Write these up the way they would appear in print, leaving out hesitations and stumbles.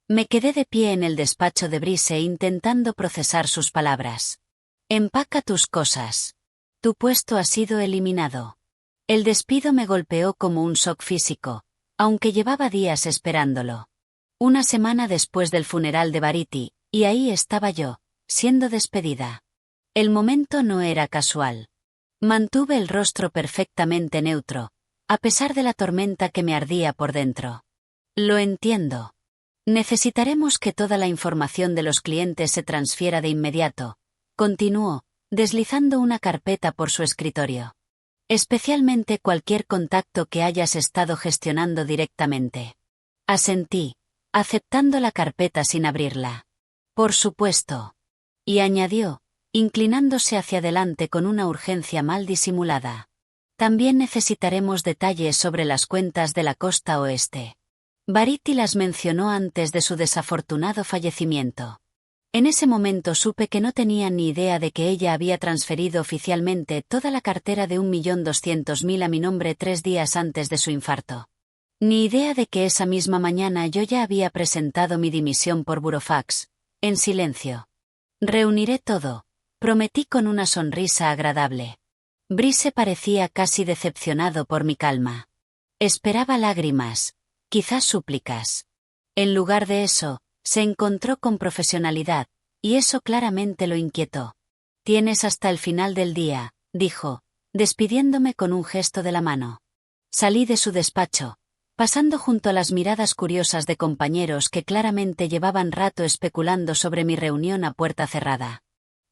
Me quedé de pie en el despacho de Brice intentando procesar sus palabras. Empaca tus cosas. Tu puesto ha sido eliminado. El despido me golpeó como un shock físico, aunque llevaba días esperándolo. Una semana después del funeral de Variety, y ahí estaba yo, siendo despedida. El momento no era casual. Mantuve el rostro perfectamente neutro, a pesar de la tormenta que me ardía por dentro. Lo entiendo. Necesitaremos que toda la información de los clientes se transfiera de inmediato, continuó, deslizando una carpeta por su escritorio. Especialmente cualquier contacto que hayas estado gestionando directamente. Asentí, aceptando la carpeta sin abrirla. Por supuesto. Y añadió, inclinándose hacia adelante con una urgencia mal disimulada. También necesitaremos detalles sobre las cuentas de la costa oeste. Variety las mencionó antes de su desafortunado fallecimiento. En ese momento supe que no tenía ni idea de que ella había transferido oficialmente toda la cartera de 1.200.000 a mi nombre 3 días antes de su infarto. Ni idea de que esa misma mañana yo ya había presentado mi dimisión por burofax, en silencio. Reuniré todo, prometí con una sonrisa agradable. Brice parecía casi decepcionado por mi calma. Esperaba lágrimas, quizás súplicas. En lugar de eso, se encontró con profesionalidad, y eso claramente lo inquietó. Tienes hasta el final del día, dijo, despidiéndome con un gesto de la mano. Salí de su despacho, pasando junto a las miradas curiosas de compañeros que claramente llevaban rato especulando sobre mi reunión a puerta cerrada.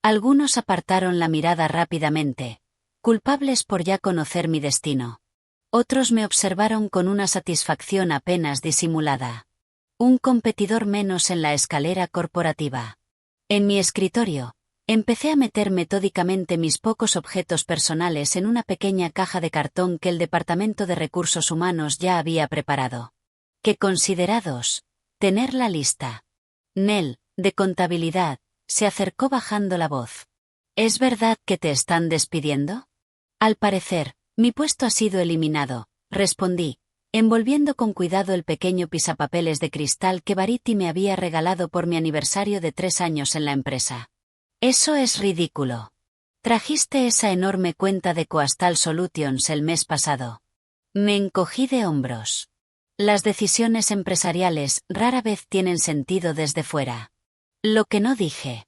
Algunos apartaron la mirada rápidamente, culpables por ya conocer mi destino. Otros me observaron con una satisfacción apenas disimulada. Un competidor menos en la escalera corporativa. En mi escritorio, empecé a meter metódicamente mis pocos objetos personales en una pequeña caja de cartón que el Departamento de Recursos Humanos ya había preparado. ¿Qué considerados? Tener la lista. Nell, de contabilidad, se acercó bajando la voz. ¿Es verdad que te están despidiendo? Al parecer, mi puesto ha sido eliminado, respondí, envolviendo con cuidado el pequeño pisapapeles de cristal que Variety me había regalado por mi aniversario de 3 años en la empresa. Eso es ridículo. Trajiste esa enorme cuenta de Coastal Solutions el mes pasado. Me encogí de hombros. Las decisiones empresariales rara vez tienen sentido desde fuera. Lo que no dije.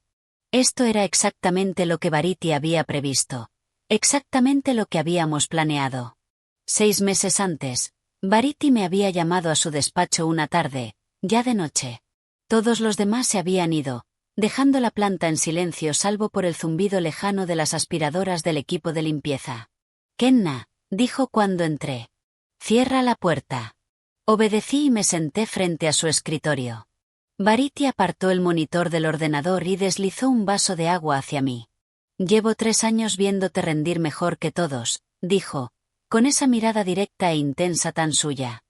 Esto era exactamente lo que Variety había previsto. Exactamente lo que habíamos planeado. 6 meses antes, Variety me había llamado a su despacho una tarde, ya de noche. Todos los demás se habían ido, dejando la planta en silencio salvo por el zumbido lejano de las aspiradoras del equipo de limpieza. Kenna, dijo cuando entré. Cierra la puerta. Obedecí y me senté frente a su escritorio. Variety apartó el monitor del ordenador y deslizó un vaso de agua hacia mí. Llevo 3 años viéndote rendir mejor que todos, dijo, con esa mirada directa e intensa tan suya.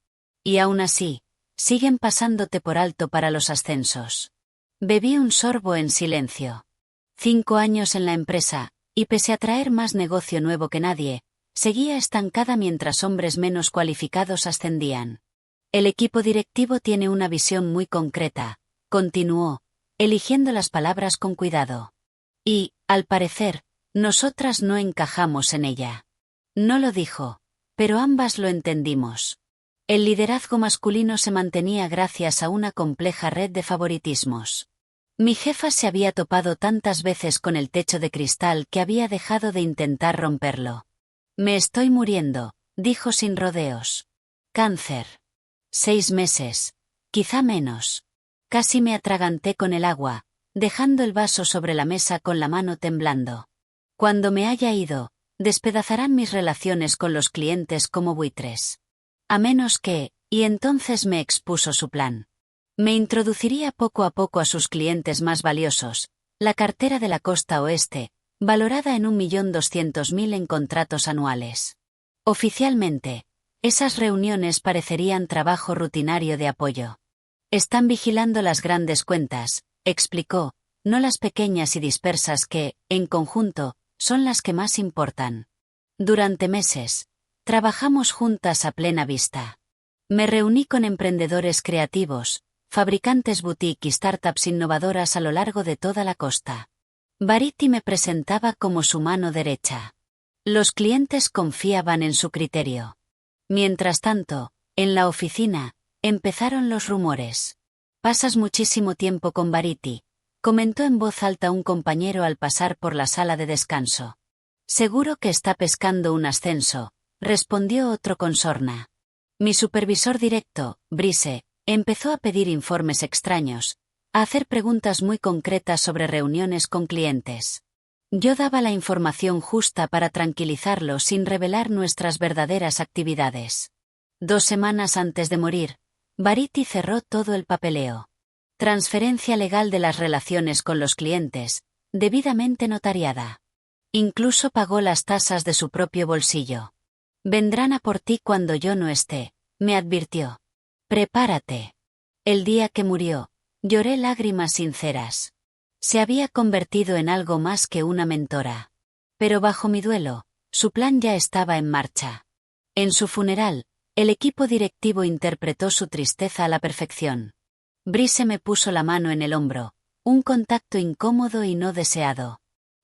Y aún así, siguen pasándote por alto para los ascensos. Bebí un sorbo en silencio. 5 años en la empresa, y pese a traer más negocio nuevo que nadie, seguía estancada mientras hombres menos cualificados ascendían. El equipo directivo tiene una visión muy concreta, continuó, eligiendo las palabras con cuidado. Y, al parecer, nosotras no encajamos en ella. No lo dijo, pero ambas lo entendimos. El liderazgo masculino se mantenía gracias a una compleja red de favoritismos. Mi jefa se había topado tantas veces con el techo de cristal que había dejado de intentar romperlo. Me estoy muriendo, dijo sin rodeos. Cáncer. 6 meses, quizá menos. Casi me atraganté con el agua, dejando el vaso sobre la mesa con la mano temblando. Cuando me haya ido, despedazarán mis relaciones con los clientes como buitres. A menos que, y entonces me expuso su plan. Me introduciría poco a poco a sus clientes más valiosos, la cartera de la costa oeste, valorada en 1.200.000 en contratos anuales. Oficialmente, esas reuniones parecerían trabajo rutinario de apoyo. Están vigilando las grandes cuentas, explicó, no las pequeñas y dispersas que, en conjunto, son las que más importan. Durante meses, trabajamos juntas a plena vista. Me reuní con emprendedores creativos, fabricantes boutique y startups innovadoras a lo largo de toda la costa. Variety me presentaba como su mano derecha. Los clientes confiaban en su criterio. Mientras tanto, en la oficina, empezaron los rumores. «Pasas muchísimo tiempo con Variety», comentó en voz alta un compañero al pasar por la sala de descanso. «Seguro que está pescando un ascenso», respondió otro con sorna. Mi supervisor directo, Brice, empezó a pedir informes extraños, a hacer preguntas muy concretas sobre reuniones con clientes. Yo daba la información justa para tranquilizarlo sin revelar nuestras verdaderas actividades. 2 semanas antes de morir, Variety cerró todo el papeleo. Transferencia legal de las relaciones con los clientes, debidamente notariada. Incluso pagó las tasas de su propio bolsillo. «Vendrán a por ti cuando yo no esté», me advirtió. «Prepárate». El día que murió, lloré lágrimas sinceras. Se había convertido en algo más que una mentora. Pero bajo mi duelo, su plan ya estaba en marcha. En su funeral, el equipo directivo interpretó su tristeza a la perfección. Brice me puso la mano en el hombro, un contacto incómodo y no deseado.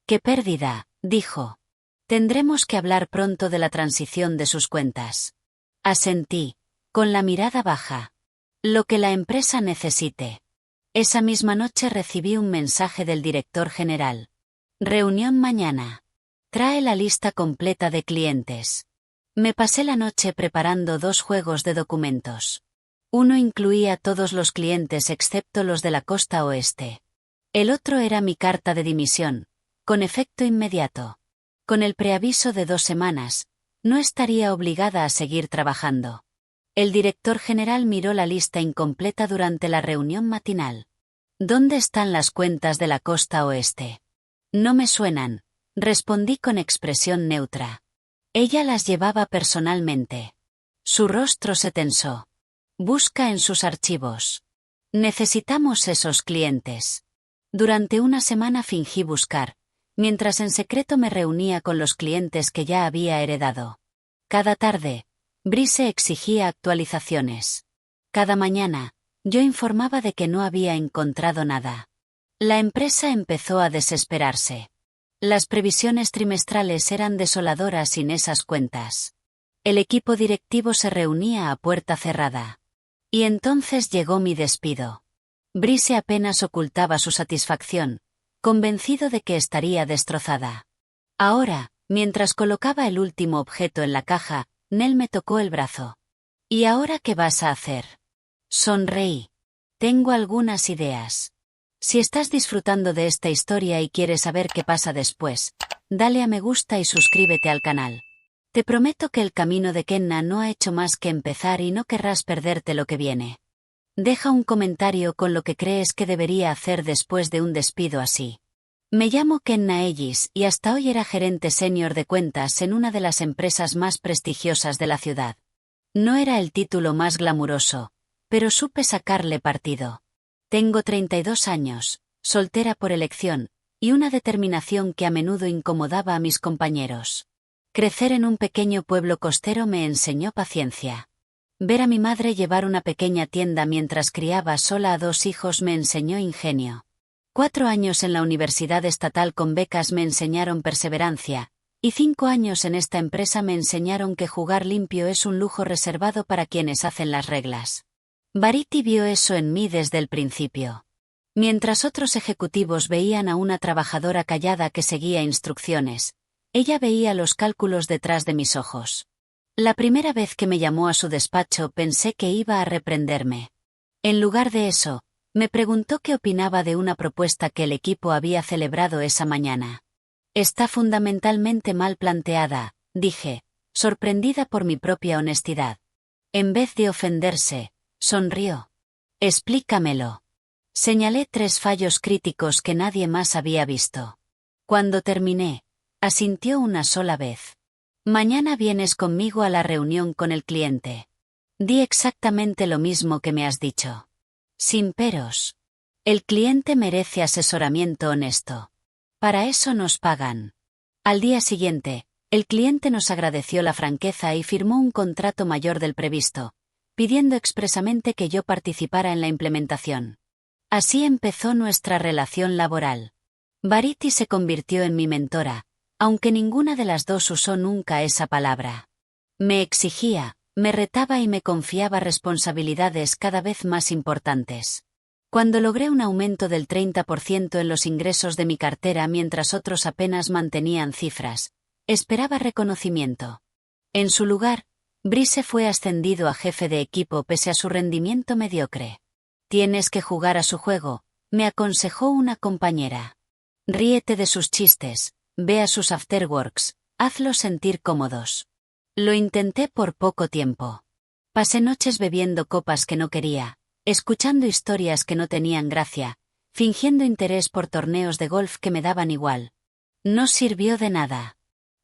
«Qué pérdida», dijo. «Tendremos que hablar pronto de la transición de sus cuentas». Asentí, con la mirada baja. «Lo que la empresa necesite». Esa misma noche recibí un mensaje del director general. «Reunión mañana. Trae la lista completa de clientes». Me pasé la noche preparando 2 juegos de documentos. Uno incluía todos los clientes excepto los de la costa oeste. El otro era mi carta de dimisión, con efecto inmediato. Con el preaviso de 2 semanas, no estaría obligada a seguir trabajando. El director general miró la lista incompleta durante la reunión matinal. «¿Dónde están las cuentas de la costa oeste?» «No me suenan», respondí con expresión neutra. Ella las llevaba personalmente. Su rostro se tensó. «Busca en sus archivos. Necesitamos esos clientes». Durante una semana fingí buscar, mientras en secreto me reunía con los clientes que ya había heredado. Cada tarde, Brice exigía actualizaciones. Cada mañana, yo informaba de que no había encontrado nada. La empresa empezó a desesperarse. Las previsiones trimestrales eran desoladoras sin esas cuentas. El equipo directivo se reunía a puerta cerrada. Y entonces llegó mi despido. Brice apenas ocultaba su satisfacción, convencido de que estaría destrozada. Ahora, mientras colocaba el último objeto en la caja, Nell me tocó el brazo. «¿Y ahora qué vas a hacer?» Sonreí. «Tengo algunas ideas. Si estás disfrutando de esta historia y quieres saber qué pasa después, dale a me gusta y suscríbete al canal. Te prometo que el camino de Kenna no ha hecho más que empezar y no querrás perderte lo que viene. Deja un comentario con lo que crees que debería hacer después de un despido así. Me llamo Kenna Ellis y hasta hoy era gerente senior de cuentas en una de las empresas más prestigiosas de la ciudad. No era el título más glamuroso, pero supe sacarle partido. Tengo 32 años, soltera por elección, y una determinación que a menudo incomodaba a mis compañeros. Crecer en un pequeño pueblo costero me enseñó paciencia. Ver a mi madre llevar una pequeña tienda mientras criaba sola a 2 hijos me enseñó ingenio. 4 años en la universidad estatal con becas me enseñaron perseverancia, y 5 años en esta empresa me enseñaron que jugar limpio es un lujo reservado para quienes hacen las reglas. Variety vio eso en mí desde el principio. Mientras otros ejecutivos veían a una trabajadora callada que seguía instrucciones, ella veía los cálculos detrás de mis ojos. La primera vez que me llamó a su despacho pensé que iba a reprenderme. En lugar de eso, me preguntó qué opinaba de una propuesta que el equipo había celebrado esa mañana. «Está fundamentalmente mal planteada», dije, sorprendida por mi propia honestidad. En vez de ofenderse, sonrió. «Explícamelo». Señalé 3 fallos críticos que nadie más había visto. Cuando terminé, asintió una sola vez. «Mañana vienes conmigo a la reunión con el cliente». Di exactamente lo mismo que me has dicho. Sin peros. El cliente merece asesoramiento honesto. Para eso nos pagan. Al día siguiente, el cliente nos agradeció la franqueza y firmó un contrato mayor del previsto, pidiendo expresamente que yo participara en la implementación. Así empezó nuestra relación laboral. Verity se convirtió en mi mentora, aunque ninguna de las dos usó nunca esa palabra. Me exigía, me retaba y me confiaba responsabilidades cada vez más importantes. Cuando logré un aumento del 30% en los ingresos de mi cartera mientras otros apenas mantenían cifras, esperaba reconocimiento. En su lugar, Brice fue ascendido a jefe de equipo pese a su rendimiento mediocre. Tienes que jugar a su juego, me aconsejó una compañera. Ríete de sus chistes, ve a sus afterworks, hazlos sentir cómodos. Lo intenté por poco tiempo. Pasé noches bebiendo copas que no quería, escuchando historias que no tenían gracia, fingiendo interés por torneos de golf que me daban igual. No sirvió de nada.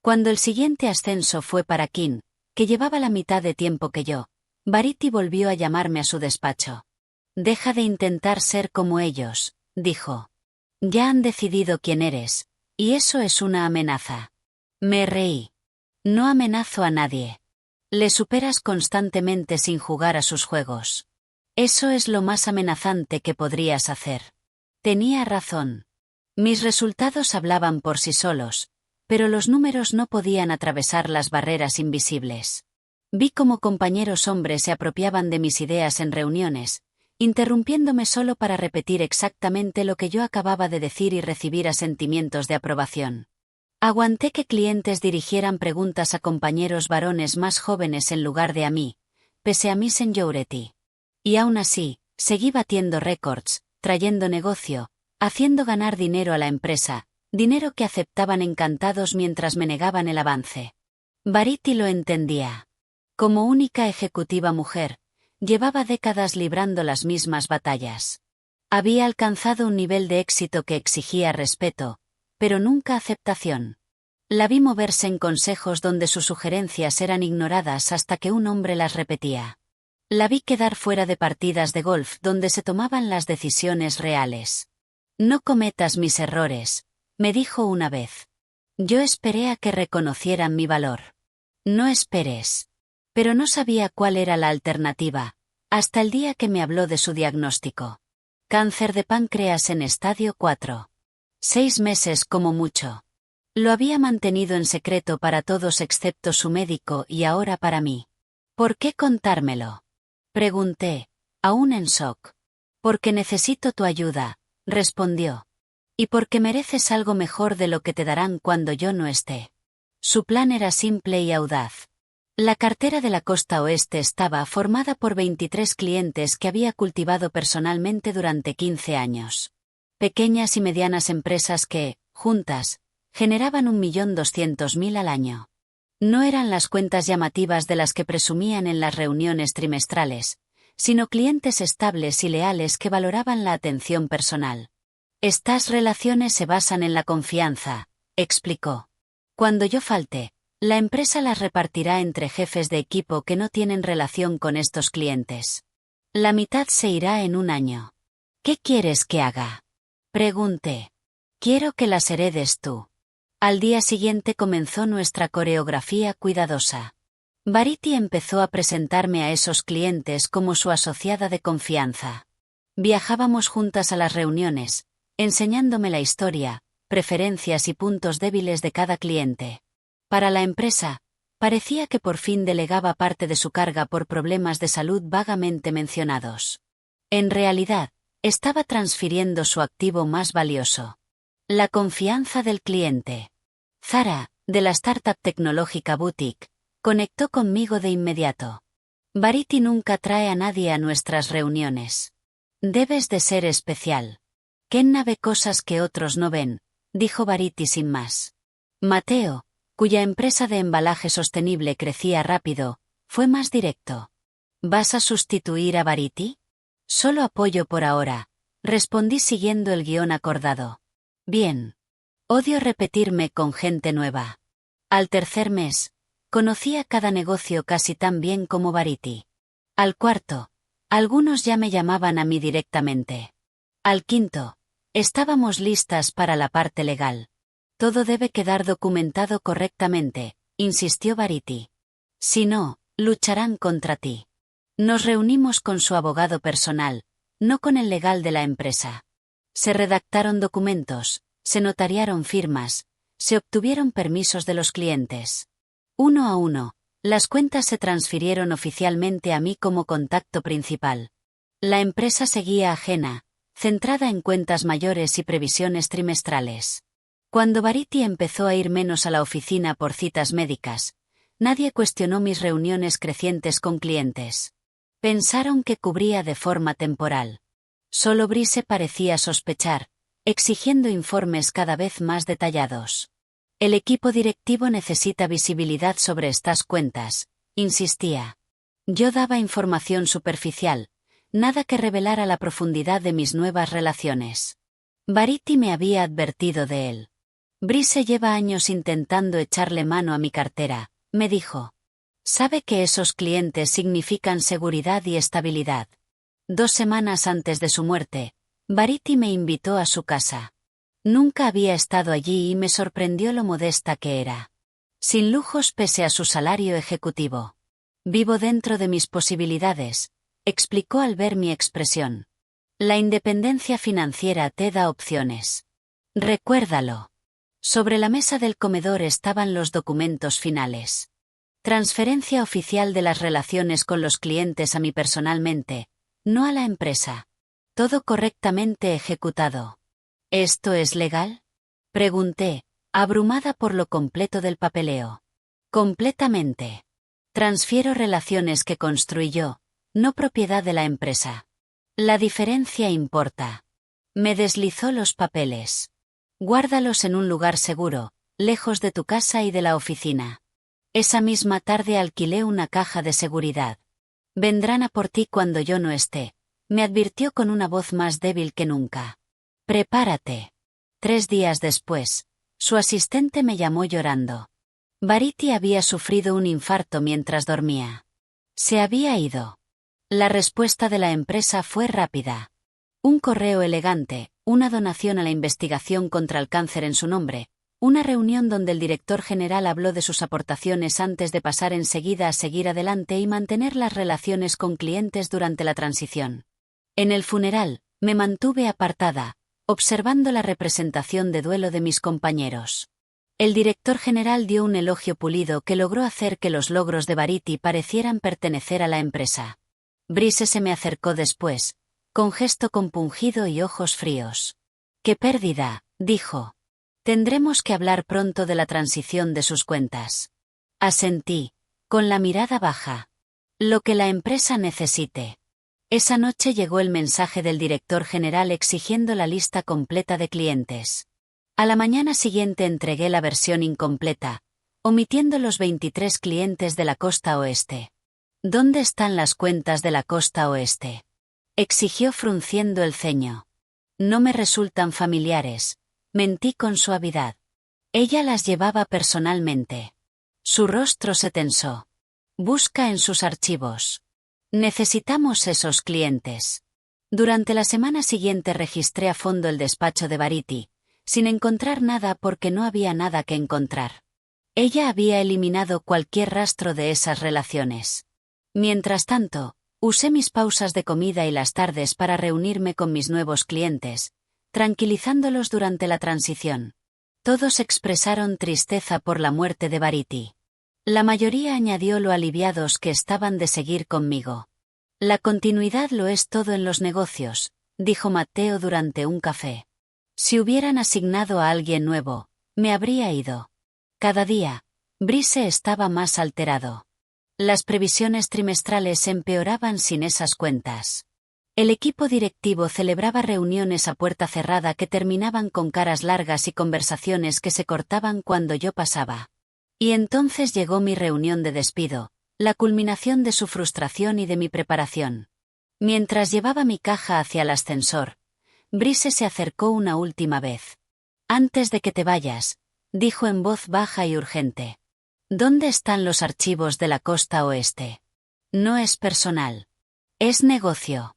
Cuando el siguiente ascenso fue para Kim, que llevaba la mitad de tiempo que yo, Verity volvió a llamarme a su despacho. Deja de intentar ser como ellos, dijo. Ya han decidido quién eres, y eso es una amenaza. Me reí. No amenazo a nadie. Le superas constantemente sin jugar a sus juegos. Eso es lo más amenazante que podrías hacer. Tenía razón. Mis resultados hablaban por sí solos, pero los números no podían atravesar las barreras invisibles. Vi cómo compañeros hombres se apropiaban de mis ideas en reuniones, interrumpiéndome solo para repetir exactamente lo que yo acababa de decir y recibir asentimientos de aprobación. Aguanté que clientes dirigieran preguntas a compañeros varones más jóvenes en lugar de a mí, pese a mi seniority. Y aún así, seguí batiendo récords, trayendo negocio, haciendo ganar dinero a la empresa, dinero que aceptaban encantados mientras me negaban el avance. Verity lo entendía. Como única ejecutiva mujer, llevaba décadas librando las mismas batallas. Había alcanzado un nivel de éxito que exigía respeto, pero nunca aceptación. La vi moverse en consejos donde sus sugerencias eran ignoradas hasta que un hombre las repetía. La vi quedar fuera de partidas de golf donde se tomaban las decisiones reales. No cometas mis errores, me dijo una vez. Yo esperé a que reconocieran mi valor. No esperes. Pero no sabía cuál era la alternativa, hasta el día que me habló de su diagnóstico. Cáncer de páncreas en estadio 4. 6 meses como mucho. Lo había mantenido en secreto para todos excepto su médico y ahora para mí. ¿Por qué contármelo? Pregunté, aún en shock. Porque necesito tu ayuda, respondió. Y porque mereces algo mejor de lo que te darán cuando yo no esté. Su plan era simple y audaz. La cartera de la costa oeste estaba formada por 23 clientes que había cultivado personalmente durante 15 años. Pequeñas y medianas empresas que, juntas, generaban 1.200.000 al año. No eran las cuentas llamativas de las que presumían en las reuniones trimestrales, sino clientes estables y leales que valoraban la atención personal. Estas relaciones se basan en la confianza, explicó. Cuando yo falte, la empresa las repartirá entre jefes de equipo que no tienen relación con estos clientes. La mitad se irá en un año. ¿Qué quieres que haga? Pregunté. Quiero que las heredes tú. Al día siguiente comenzó nuestra coreografía cuidadosa. Verity empezó a presentarme a esos clientes como su asociada de confianza. Viajábamos juntas a las reuniones, enseñándome la historia, preferencias y puntos débiles de cada cliente. Para la empresa, parecía que por fin delegaba parte de su carga por problemas de salud vagamente mencionados. En realidad, estaba transfiriendo su activo más valioso. La confianza del cliente. Zara, de la startup tecnológica Boutique, conectó conmigo de inmediato. Verity nunca trae a nadie a nuestras reuniones. Debes de ser especial. Kenna ve cosas que otros no ven, dijo Verity sin más. Mateo, cuya empresa de embalaje sostenible crecía rápido, fue más directo. ¿Vas a sustituir a Verity? Solo apoyo por ahora, respondí siguiendo el guión acordado. Bien. Odio repetirme con gente nueva. Al tercer mes, conocía cada negocio casi tan bien como Verity. Al cuarto, algunos ya me llamaban a mí directamente. Al quinto, estábamos listas para la parte legal. Todo debe quedar documentado correctamente, insistió Verity. Si no, lucharán contra ti. Nos reunimos con su abogado personal, no con el legal de la empresa. Se redactaron documentos, se notariaron firmas, se obtuvieron permisos de los clientes. Uno a uno, las cuentas se transfirieron oficialmente a mí como contacto principal. La empresa seguía ajena, centrada en cuentas mayores y previsiones trimestrales. Cuando Variety empezó a ir menos a la oficina por citas médicas, nadie cuestionó mis reuniones crecientes con clientes. Pensaron que cubría de forma temporal. Solo Brice parecía sospechar, exigiendo informes cada vez más detallados. El equipo directivo necesita visibilidad sobre estas cuentas, insistía. Yo daba información superficial, nada que revelara la profundidad de mis nuevas relaciones. Variety me había advertido de él. Brice lleva años intentando echarle mano a mi cartera, me dijo. Sabe que esos clientes significan seguridad y estabilidad. 2 semanas antes de su muerte, Variety me invitó a su casa. Nunca había estado allí y me sorprendió lo modesta que era. Sin lujos pese a su salario ejecutivo. Vivo dentro de mis posibilidades, explicó al ver mi expresión. La independencia financiera te da opciones. Recuérdalo. Sobre la mesa del comedor estaban los documentos finales. Transferencia oficial de las relaciones con los clientes a mí personalmente, no a la empresa. Todo correctamente ejecutado. ¿Esto es legal? Pregunté, abrumada por lo completo del papeleo. Completamente. Transfiero relaciones que construí yo, no propiedad de la empresa. La diferencia importa. Me deslizó los papeles. Guárdalos en un lugar seguro, lejos de tu casa y de la oficina. Esa misma tarde alquilé una caja de seguridad. Vendrán a por ti cuando yo no esté, me advirtió con una voz más débil que nunca. Prepárate. 3 días después, su asistente me llamó llorando. Variety había sufrido un infarto mientras dormía. Se había ido. La respuesta de la empresa fue rápida. Un correo elegante, una donación a la investigación contra el cáncer en su nombre, una reunión donde el director general habló de sus aportaciones antes de pasar enseguida a seguir adelante y mantener las relaciones con clientes durante la transición. En el funeral, me mantuve apartada, observando la representación de duelo de mis compañeros. El director general dio un elogio pulido que logró hacer que los logros de Variety parecieran pertenecer a la empresa. Brice se me acercó después, con gesto compungido y ojos fríos. «¡Qué pérdida!», dijo. «Tendremos que hablar pronto de la transición de sus cuentas». Asentí, con la mirada baja. «Lo que la empresa necesite». Esa noche llegó el mensaje del director general exigiendo la lista completa de clientes. A la mañana siguiente entregué la versión incompleta, omitiendo los 23 clientes de la costa oeste. «¿Dónde están las cuentas de la costa oeste?», exigió frunciendo el ceño. «No me resultan familiares», mentí con suavidad. Ella las llevaba personalmente. Su rostro se tensó. «Busca en sus archivos. Necesitamos esos clientes». Durante la semana siguiente registré a fondo el despacho de Variety, sin encontrar nada porque no había nada que encontrar. Ella había eliminado cualquier rastro de esas relaciones. Mientras tanto, usé mis pausas de comida y las tardes para reunirme con mis nuevos clientes, tranquilizándolos durante la transición. Todos expresaron tristeza por la muerte de Variety. La mayoría añadió lo aliviados que estaban de seguir conmigo. «La continuidad lo es todo en los negocios», dijo Matteo durante un café. «Si hubieran asignado a alguien nuevo, me habría ido». Cada día, Brice estaba más alterado. Las previsiones trimestrales empeoraban sin esas cuentas. El equipo directivo celebraba reuniones a puerta cerrada que terminaban con caras largas y conversaciones que se cortaban cuando yo pasaba. Y entonces llegó mi reunión de despido, la culminación de su frustración y de mi preparación. Mientras llevaba mi caja hacia el ascensor, Brice se acercó una última vez. «Antes de que te vayas», dijo en voz baja y urgente. «¿Dónde están los archivos de la costa oeste? No es personal. Es negocio.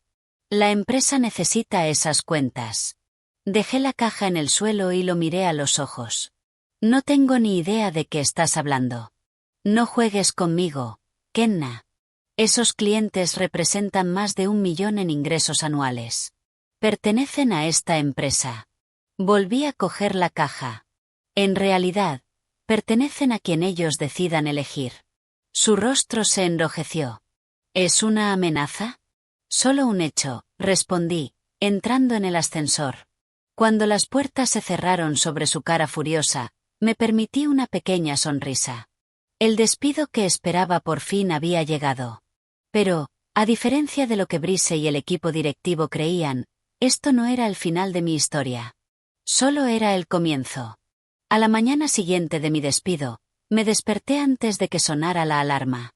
La empresa necesita esas cuentas». Dejé la caja en el suelo y lo miré a los ojos. «No tengo ni idea de qué estás hablando. No juegues conmigo, Kenna». Esos clientes representan más de 1 millón en ingresos anuales. Pertenecen a esta empresa. Volví a coger la caja. En realidad, pertenecen a quien ellos decidan elegir. Su rostro se enrojeció. ¿Es una amenaza? Solo un hecho, respondí, entrando en el ascensor. Cuando las puertas se cerraron sobre su cara furiosa, me permití una pequeña sonrisa. El despido que esperaba por fin había llegado. Pero, a diferencia de lo que Brice y el equipo directivo creían, esto no era el final de mi historia. Solo era el comienzo. A la mañana siguiente de mi despido, me desperté antes de que sonara la alarma.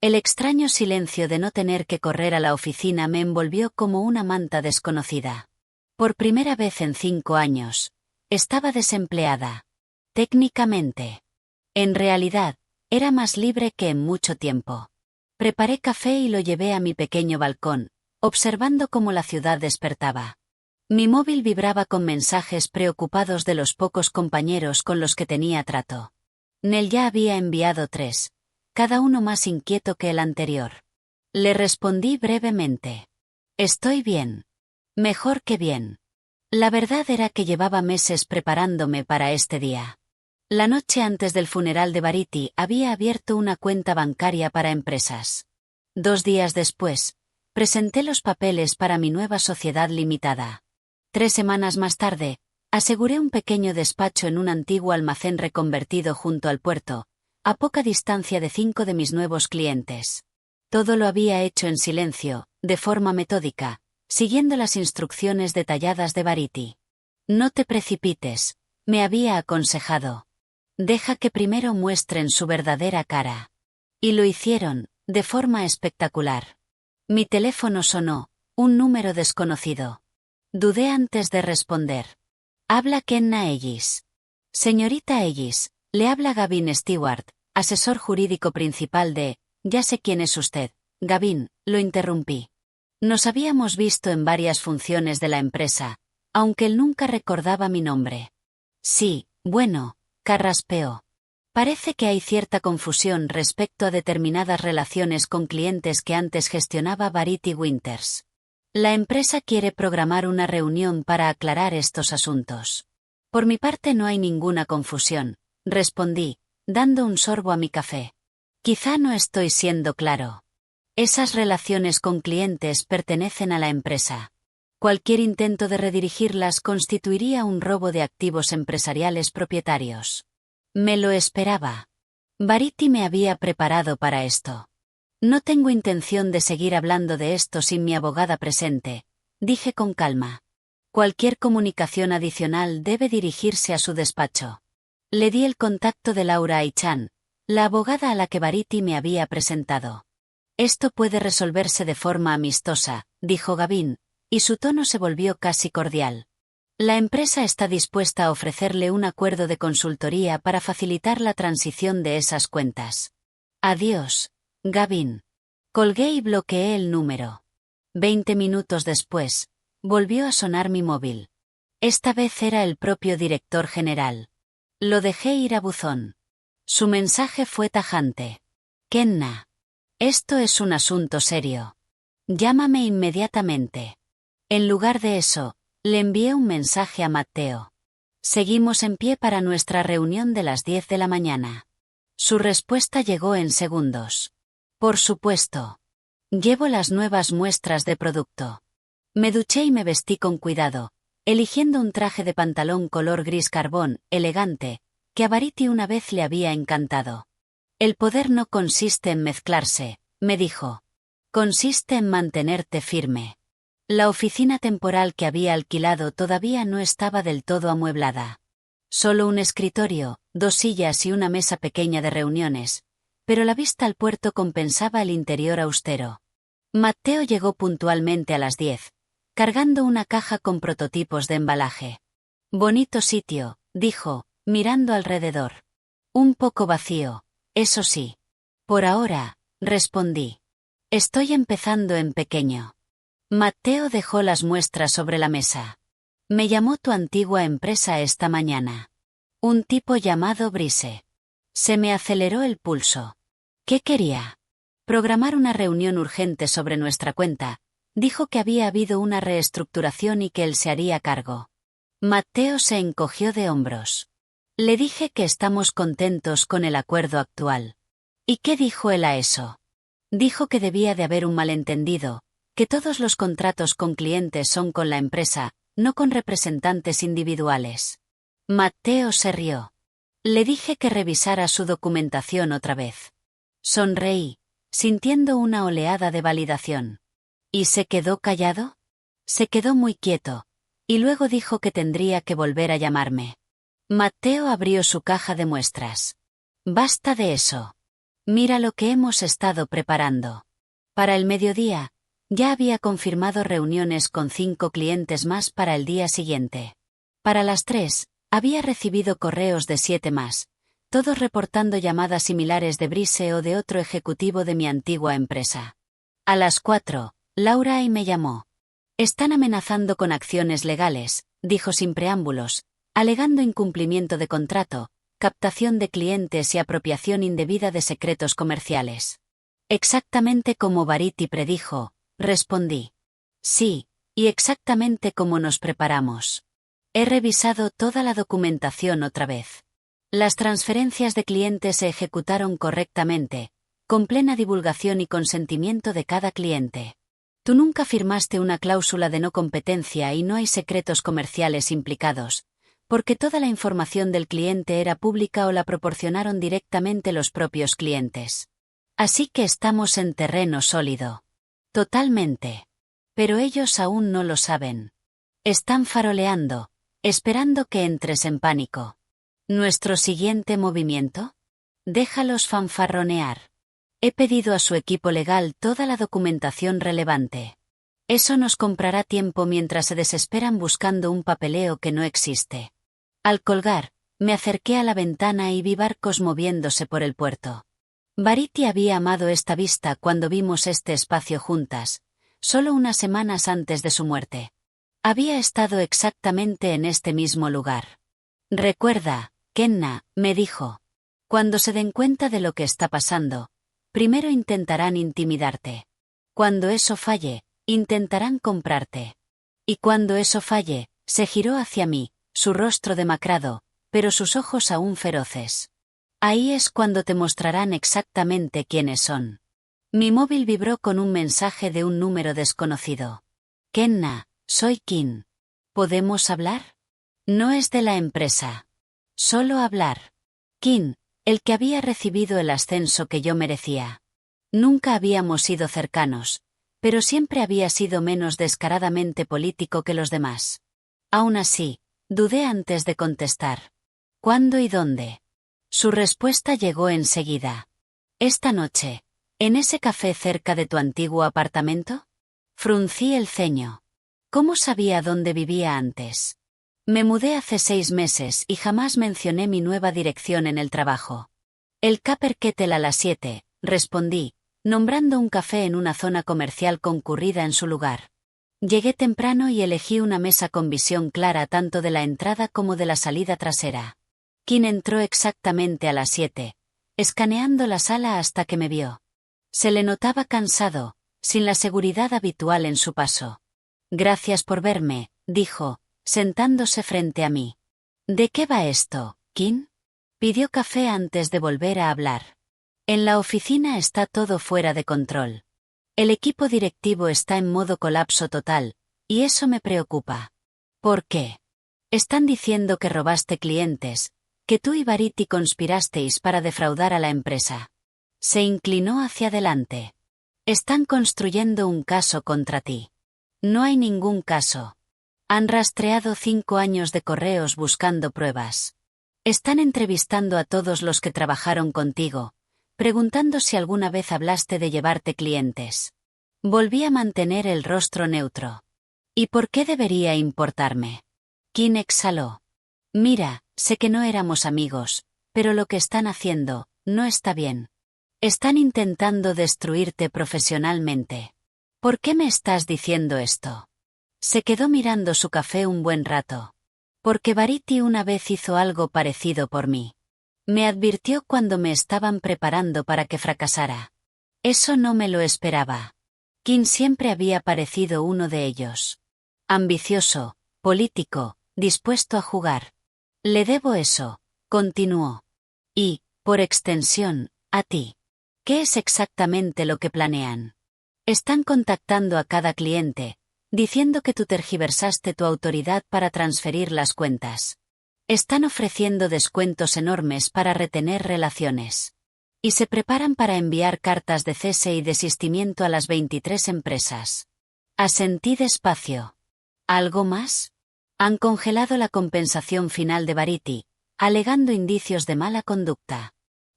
El extraño silencio de no tener que correr a la oficina me envolvió como una manta desconocida. Por primera vez en 5 años, estaba desempleada. Técnicamente. En realidad, era más libre que en mucho tiempo. Preparé café y lo llevé a mi pequeño balcón, observando cómo la ciudad despertaba. Mi móvil vibraba con mensajes preocupados de los pocos compañeros con los que tenía trato. Nel ya había enviado 3, cada uno más inquieto que el anterior. Le respondí brevemente. Estoy bien. Mejor que bien. La verdad era que llevaba meses preparándome para este día. La noche antes del funeral de Variety había abierto una cuenta bancaria para empresas. 2 días después, presenté los papeles para mi nueva sociedad limitada. 3 semanas más tarde, aseguré un pequeño despacho en un antiguo almacén reconvertido junto al puerto, a poca distancia de 5 de mis nuevos clientes. Todo lo había hecho en silencio, de forma metódica, siguiendo las instrucciones detalladas de Variety. No te precipites, me había aconsejado. Deja que primero muestren su verdadera cara. Y lo hicieron, de forma espectacular. Mi teléfono sonó, un número desconocido. Dudé antes de responder. Habla Kenna Ellis. Señorita Ellis, le habla Gavin Stewart, asesor jurídico principal de, ya sé quién es usted, Gavin, lo interrumpí. Nos habíamos visto en varias funciones de la empresa, aunque él nunca recordaba mi nombre. Sí, bueno, carraspeó. Parece que hay cierta confusión respecto a determinadas relaciones con clientes que antes gestionaba Variety Winters. La empresa quiere programar una reunión para aclarar estos asuntos. Por mi parte no hay ninguna confusión, respondí, dando un sorbo a mi café. Quizá no estoy siendo claro. Esas relaciones con clientes pertenecen a la empresa. Cualquier intento de redirigirlas constituiría un robo de activos empresariales propietarios. Me lo esperaba. Variety me había preparado para esto. No tengo intención de seguir hablando de esto sin mi abogada presente, dije con calma. Cualquier comunicación adicional debe dirigirse a su despacho. Le di el contacto de Laura Aichan, la abogada a la que Variety me había presentado. Esto puede resolverse de forma amistosa, dijo Gavin, y su tono se volvió casi cordial. La empresa está dispuesta a ofrecerle un acuerdo de consultoría para facilitar la transición de esas cuentas. Adiós, Gavin. Colgué y bloqueé el número. 20 minutos después, volvió a sonar mi móvil. Esta vez era el propio director general. Lo dejé ir a buzón. Su mensaje fue tajante. Kenna. Esto es un asunto serio. Llámame inmediatamente. En lugar de eso, le envié un mensaje a Matteo. Seguimos en pie para nuestra reunión de las 10 de la mañana. Su respuesta llegó en segundos. Por supuesto. Llevo las nuevas muestras de producto. Me duché y me vestí con cuidado, eligiendo un traje de pantalón color gris carbón, elegante, que a Variety una vez le había encantado. El poder no consiste en mezclarse, me dijo. Consiste en mantenerte firme. La oficina temporal que había alquilado todavía no estaba del todo amueblada. Solo un escritorio, 2 sillas y una mesa pequeña de reuniones, pero la vista al puerto compensaba el interior austero. Matteo llegó puntualmente a las 10, cargando una caja con prototipos de embalaje. Bonito sitio, dijo, mirando alrededor. Un poco vacío, eso sí. Por ahora, respondí. Estoy empezando en pequeño. Matteo dejó las muestras sobre la mesa. Me llamó tu antigua empresa esta mañana. Un tipo llamado Brice. Se me aceleró el pulso. ¿Qué quería? Programar una reunión urgente sobre nuestra cuenta. Dijo que había habido una reestructuración y que él se haría cargo. Matteo se encogió de hombros. Le dije que estamos contentos con el acuerdo actual. ¿Y qué dijo él a eso? Dijo que debía de haber un malentendido, que todos los contratos con clientes son con la empresa, no con representantes individuales. Matteo se rió. Le dije que revisara su documentación otra vez. Sonreí, sintiendo una oleada de validación. ¿Y se quedó callado? Se quedó muy quieto, y luego dijo que tendría que volver a llamarme. Matteo abrió su caja de muestras. Basta de eso. Mira lo que hemos estado preparando. Para el mediodía, ya había confirmado reuniones con 5 clientes más para el día siguiente. Para las 3, había recibido correos de 7 más, todos reportando llamadas similares de Brice o de otro ejecutivo de mi antigua empresa. A las 4, Laura me llamó. Están amenazando con acciones legales, dijo sin preámbulos, alegando incumplimiento de contrato, captación de clientes y apropiación indebida de secretos comerciales. Exactamente como Variety predijo, respondí. Sí, y exactamente como nos preparamos. He revisado toda la documentación otra vez. Las transferencias de clientes se ejecutaron correctamente, con plena divulgación y consentimiento de cada cliente. Tú nunca firmaste una cláusula de no competencia y no hay secretos comerciales implicados, porque toda la información del cliente era pública o la proporcionaron directamente los propios clientes. Así que estamos en terreno sólido. Totalmente. Pero ellos aún no lo saben. Están faroleando, esperando que entres en pánico. ¿Nuestro siguiente movimiento? Déjalos fanfarronear. He pedido a su equipo legal toda la documentación relevante. Eso nos comprará tiempo mientras se desesperan buscando un papeleo que no existe. Al colgar, me acerqué a la ventana y vi barcos moviéndose por el puerto. Variety había amado esta vista cuando vimos este espacio juntas, solo unas semanas antes de su muerte. Había estado exactamente en este mismo lugar. Recuerda, Kenna, me dijo. Cuando se den cuenta de lo que está pasando, primero intentarán intimidarte. Cuando eso falle, intentarán comprarte. Y cuando eso falle, se giró hacia mí, su rostro demacrado, pero sus ojos aún feroces. Ahí es cuando te mostrarán exactamente quiénes son. Mi móvil vibró con un mensaje de un número desconocido. Kenna, soy Kim. ¿Podemos hablar? No es de la empresa. Solo hablar. Kim, el que había recibido el ascenso que yo merecía. Nunca habíamos sido cercanos, pero siempre había sido menos descaradamente político que los demás. Aún así, dudé antes de contestar. ¿Cuándo y dónde? Su respuesta llegó enseguida. Esta noche, ¿en ese café cerca de tu antiguo apartamento? Fruncí el ceño. ¿Cómo sabía dónde vivía antes? Me mudé hace 6 meses y jamás mencioné mi nueva dirección en el trabajo. El Copper Kettle a las 7, respondí, nombrando un café en una zona comercial concurrida en su lugar. Llegué temprano y elegí una mesa con visión clara tanto de la entrada como de la salida trasera. Kim entró exactamente a las 7, escaneando la sala hasta que me vio. Se le notaba cansado, sin la seguridad habitual en su paso. Gracias por verme, dijo, sentándose frente a mí. ¿De qué va esto, Kim? Pidió café antes de volver a hablar. En la oficina está todo fuera de control. El equipo directivo está en modo colapso total, y eso me preocupa. ¿Por qué? Están diciendo que robaste clientes, que tú y Variety conspirasteis para defraudar a la empresa. Se inclinó hacia adelante. Están construyendo un caso contra ti. No hay ningún caso. Han rastreado 5 años de correos buscando pruebas. Están entrevistando a todos los que trabajaron contigo, preguntando si alguna vez hablaste de llevarte clientes. Volví a mantener el rostro neutro. ¿Y por qué debería importarme? Kim exhaló. Mira, sé que no éramos amigos, pero lo que están haciendo, no está bien. Están intentando destruirte profesionalmente. ¿Por qué me estás diciendo esto? Se quedó mirando su café un buen rato. Porque Variety una vez hizo algo parecido por mí. Me advirtió cuando me estaban preparando para que fracasara. Eso no me lo esperaba. Kim siempre había parecido uno de ellos. Ambicioso, político, dispuesto a jugar. Le debo eso, continuó. Y, por extensión, a ti. ¿Qué es exactamente lo que planean? Están contactando a cada cliente, diciendo que tú tergiversaste tu autoridad para transferir las cuentas. Están ofreciendo descuentos enormes para retener relaciones. Y se preparan para enviar cartas de cese y desistimiento a las 23 empresas. Asentí despacio. ¿Algo más? Han congelado la compensación final de Varity, alegando indicios de mala conducta.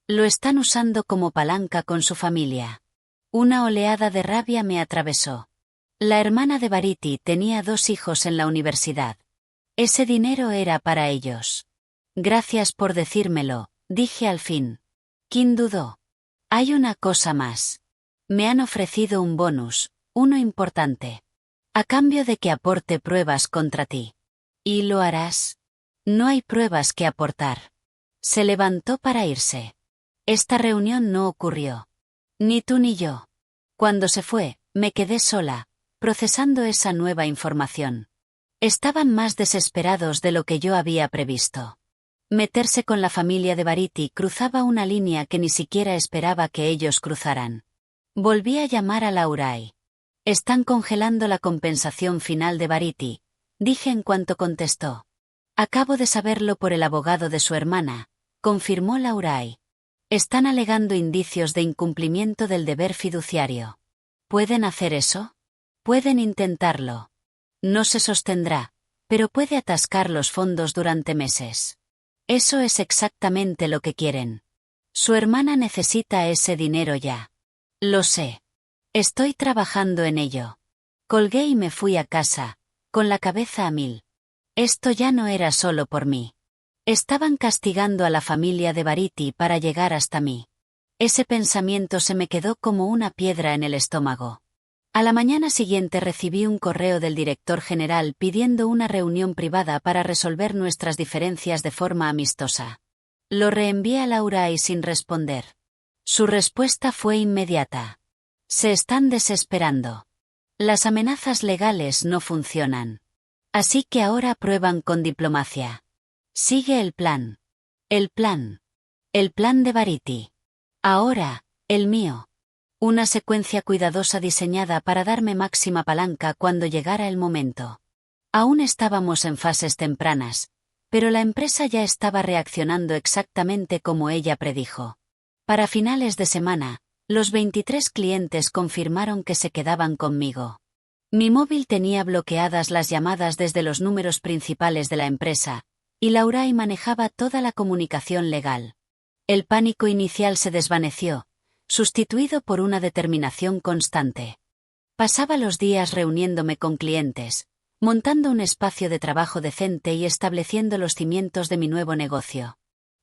Lo están usando como palanca con su familia. Una oleada de rabia me atravesó. La hermana de Varity tenía 2 hijos en la universidad. Ese dinero era para ellos. Gracias por decírmelo, dije al fin. Kim dudó. Hay una cosa más. Me han ofrecido un bonus, uno importante. A cambio de que aporte pruebas contra ti. ¿Y lo harás? No hay pruebas que aportar. Se levantó para irse. Esta reunión no ocurrió. Ni tú ni yo. Cuando se fue, me quedé sola, procesando esa nueva información. Estaban más desesperados de lo que yo había previsto. Meterse con la familia de Varity cruzaba una línea que ni siquiera esperaba que ellos cruzaran. Volví a llamar a Laurai. Están congelando la compensación final de Varity, dije en cuanto contestó. Acabo de saberlo por el abogado de su hermana, confirmó Laurai. Están alegando indicios de incumplimiento del deber fiduciario. ¿Pueden hacer eso? Pueden intentarlo. No se sostendrá, pero puede atascar los fondos durante meses. Eso es exactamente lo que quieren. Su hermana necesita ese dinero ya. Lo sé. Estoy trabajando en ello. Colgué y me fui a casa, con la cabeza a mil. Esto ya no era solo por mí. Estaban castigando a la familia de Varity para llegar hasta mí. Ese pensamiento se me quedó como una piedra en el estómago. A la mañana siguiente recibí un correo del director general pidiendo una reunión privada para resolver nuestras diferencias de forma amistosa. Lo reenvié a Laurai sin responder. Su respuesta fue inmediata. Se están desesperando. Las amenazas legales no funcionan. Así que ahora prueban con diplomacia. Sigue el plan. El plan. El plan de Varity. Ahora, el mío. Una secuencia cuidadosa diseñada para darme máxima palanca cuando llegara el momento. Aún estábamos en fases tempranas, pero la empresa ya estaba reaccionando exactamente como ella predijo. Para finales de semana, los 23 clientes confirmaron que se quedaban conmigo. Mi móvil tenía bloqueadas las llamadas desde los números principales de la empresa, y Laurai manejaba toda la comunicación legal. El pánico inicial se desvaneció, sustituido por una determinación constante. Pasaba los días reuniéndome con clientes, montando un espacio de trabajo decente y estableciendo los cimientos de mi nuevo negocio.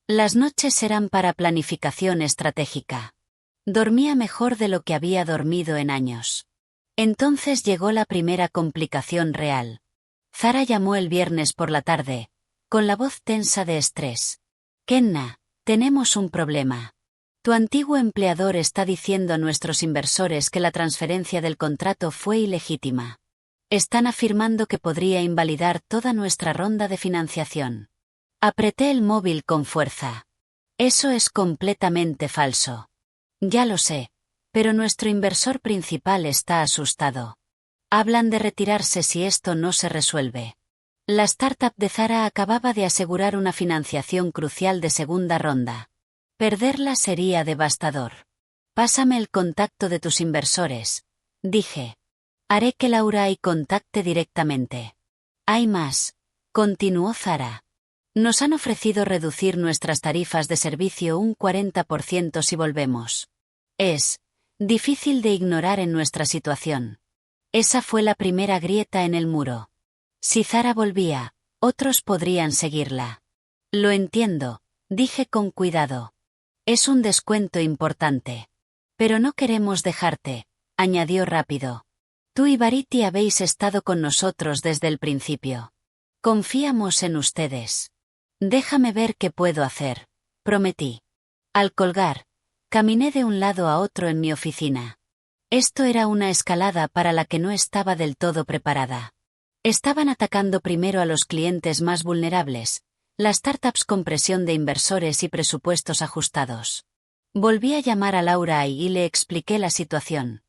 Las noches eran para planificación estratégica. Dormía mejor de lo que había dormido en años. Entonces llegó la primera complicación real. Zara llamó el viernes por la tarde, con la voz tensa de estrés. Kenna, tenemos un problema. Tu antiguo empleador está diciendo a nuestros inversores que la transferencia del contrato fue ilegítima. Están afirmando que podría invalidar toda nuestra ronda de financiación. Apreté el móvil con fuerza. Eso es completamente falso. Ya lo sé, pero nuestro inversor principal está asustado. Hablan de retirarse si esto no se resuelve. La startup de Zara acababa de asegurar una financiación crucial de segunda ronda. Perderla sería devastador. Pásame el contacto de tus inversores, dije. Haré que Laurai contacte directamente. Hay más, continuó Zara. Nos han ofrecido reducir nuestras tarifas de servicio un 40% si volvemos. Es difícil de ignorar en nuestra situación. Esa fue la primera grieta en el muro. Si Zara volvía, otros podrían seguirla. Lo entiendo, dije con cuidado. Es un descuento importante. Pero no queremos dejarte, añadió rápido. Tú y Varity habéis estado con nosotros desde el principio. Confiamos en ustedes. Déjame ver qué puedo hacer, prometí. Al colgar, Caminé de un lado a otro en mi oficina. Esto era una escalada para la que no estaba del todo preparada. Estaban atacando primero a los clientes más vulnerables, las startups con presión de inversores y presupuestos ajustados. Volví a llamar a Laura y le expliqué la situación.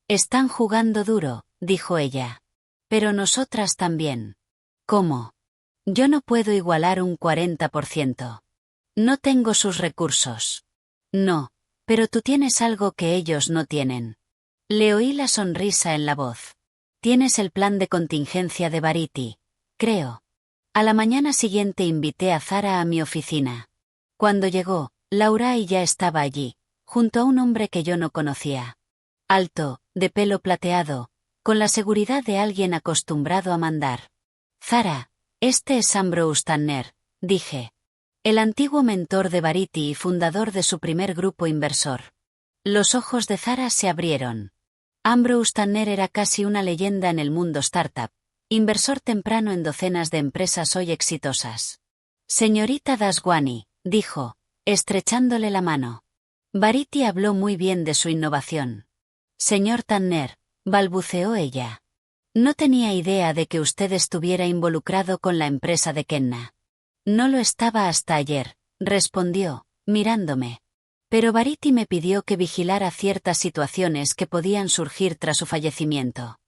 Están jugando duro, dijo ella. Pero nosotras también. ¿Cómo? Yo no puedo igualar un 40%. No tengo sus recursos. No, pero tú tienes algo que ellos no tienen. Le oí la sonrisa en la voz. Tienes el plan de contingencia de Verity, creo. A la mañana siguiente invité a Zara a mi oficina. Cuando llegó, Laura ya estaba allí, junto a un hombre que yo no conocía. Alto, de pelo plateado, con la seguridad de alguien acostumbrado a mandar. Zara, este es Ambrose Tanner, dije. El antiguo mentor de Verity y fundador de su primer grupo inversor. Los ojos de Zara se abrieron. Ambrose Tanner era casi una leyenda en el mundo startup, inversor temprano en docenas de empresas hoy exitosas. Señorita Daswani, dijo, estrechándole la mano. Verity habló muy bien de su innovación. Señor Tanner, balbuceó ella. No tenía idea de que usted estuviera involucrado con la empresa de Kenna. No lo estaba hasta ayer, respondió, mirándome. Pero Verity me pidió que vigilara ciertas situaciones que podían surgir tras su fallecimiento.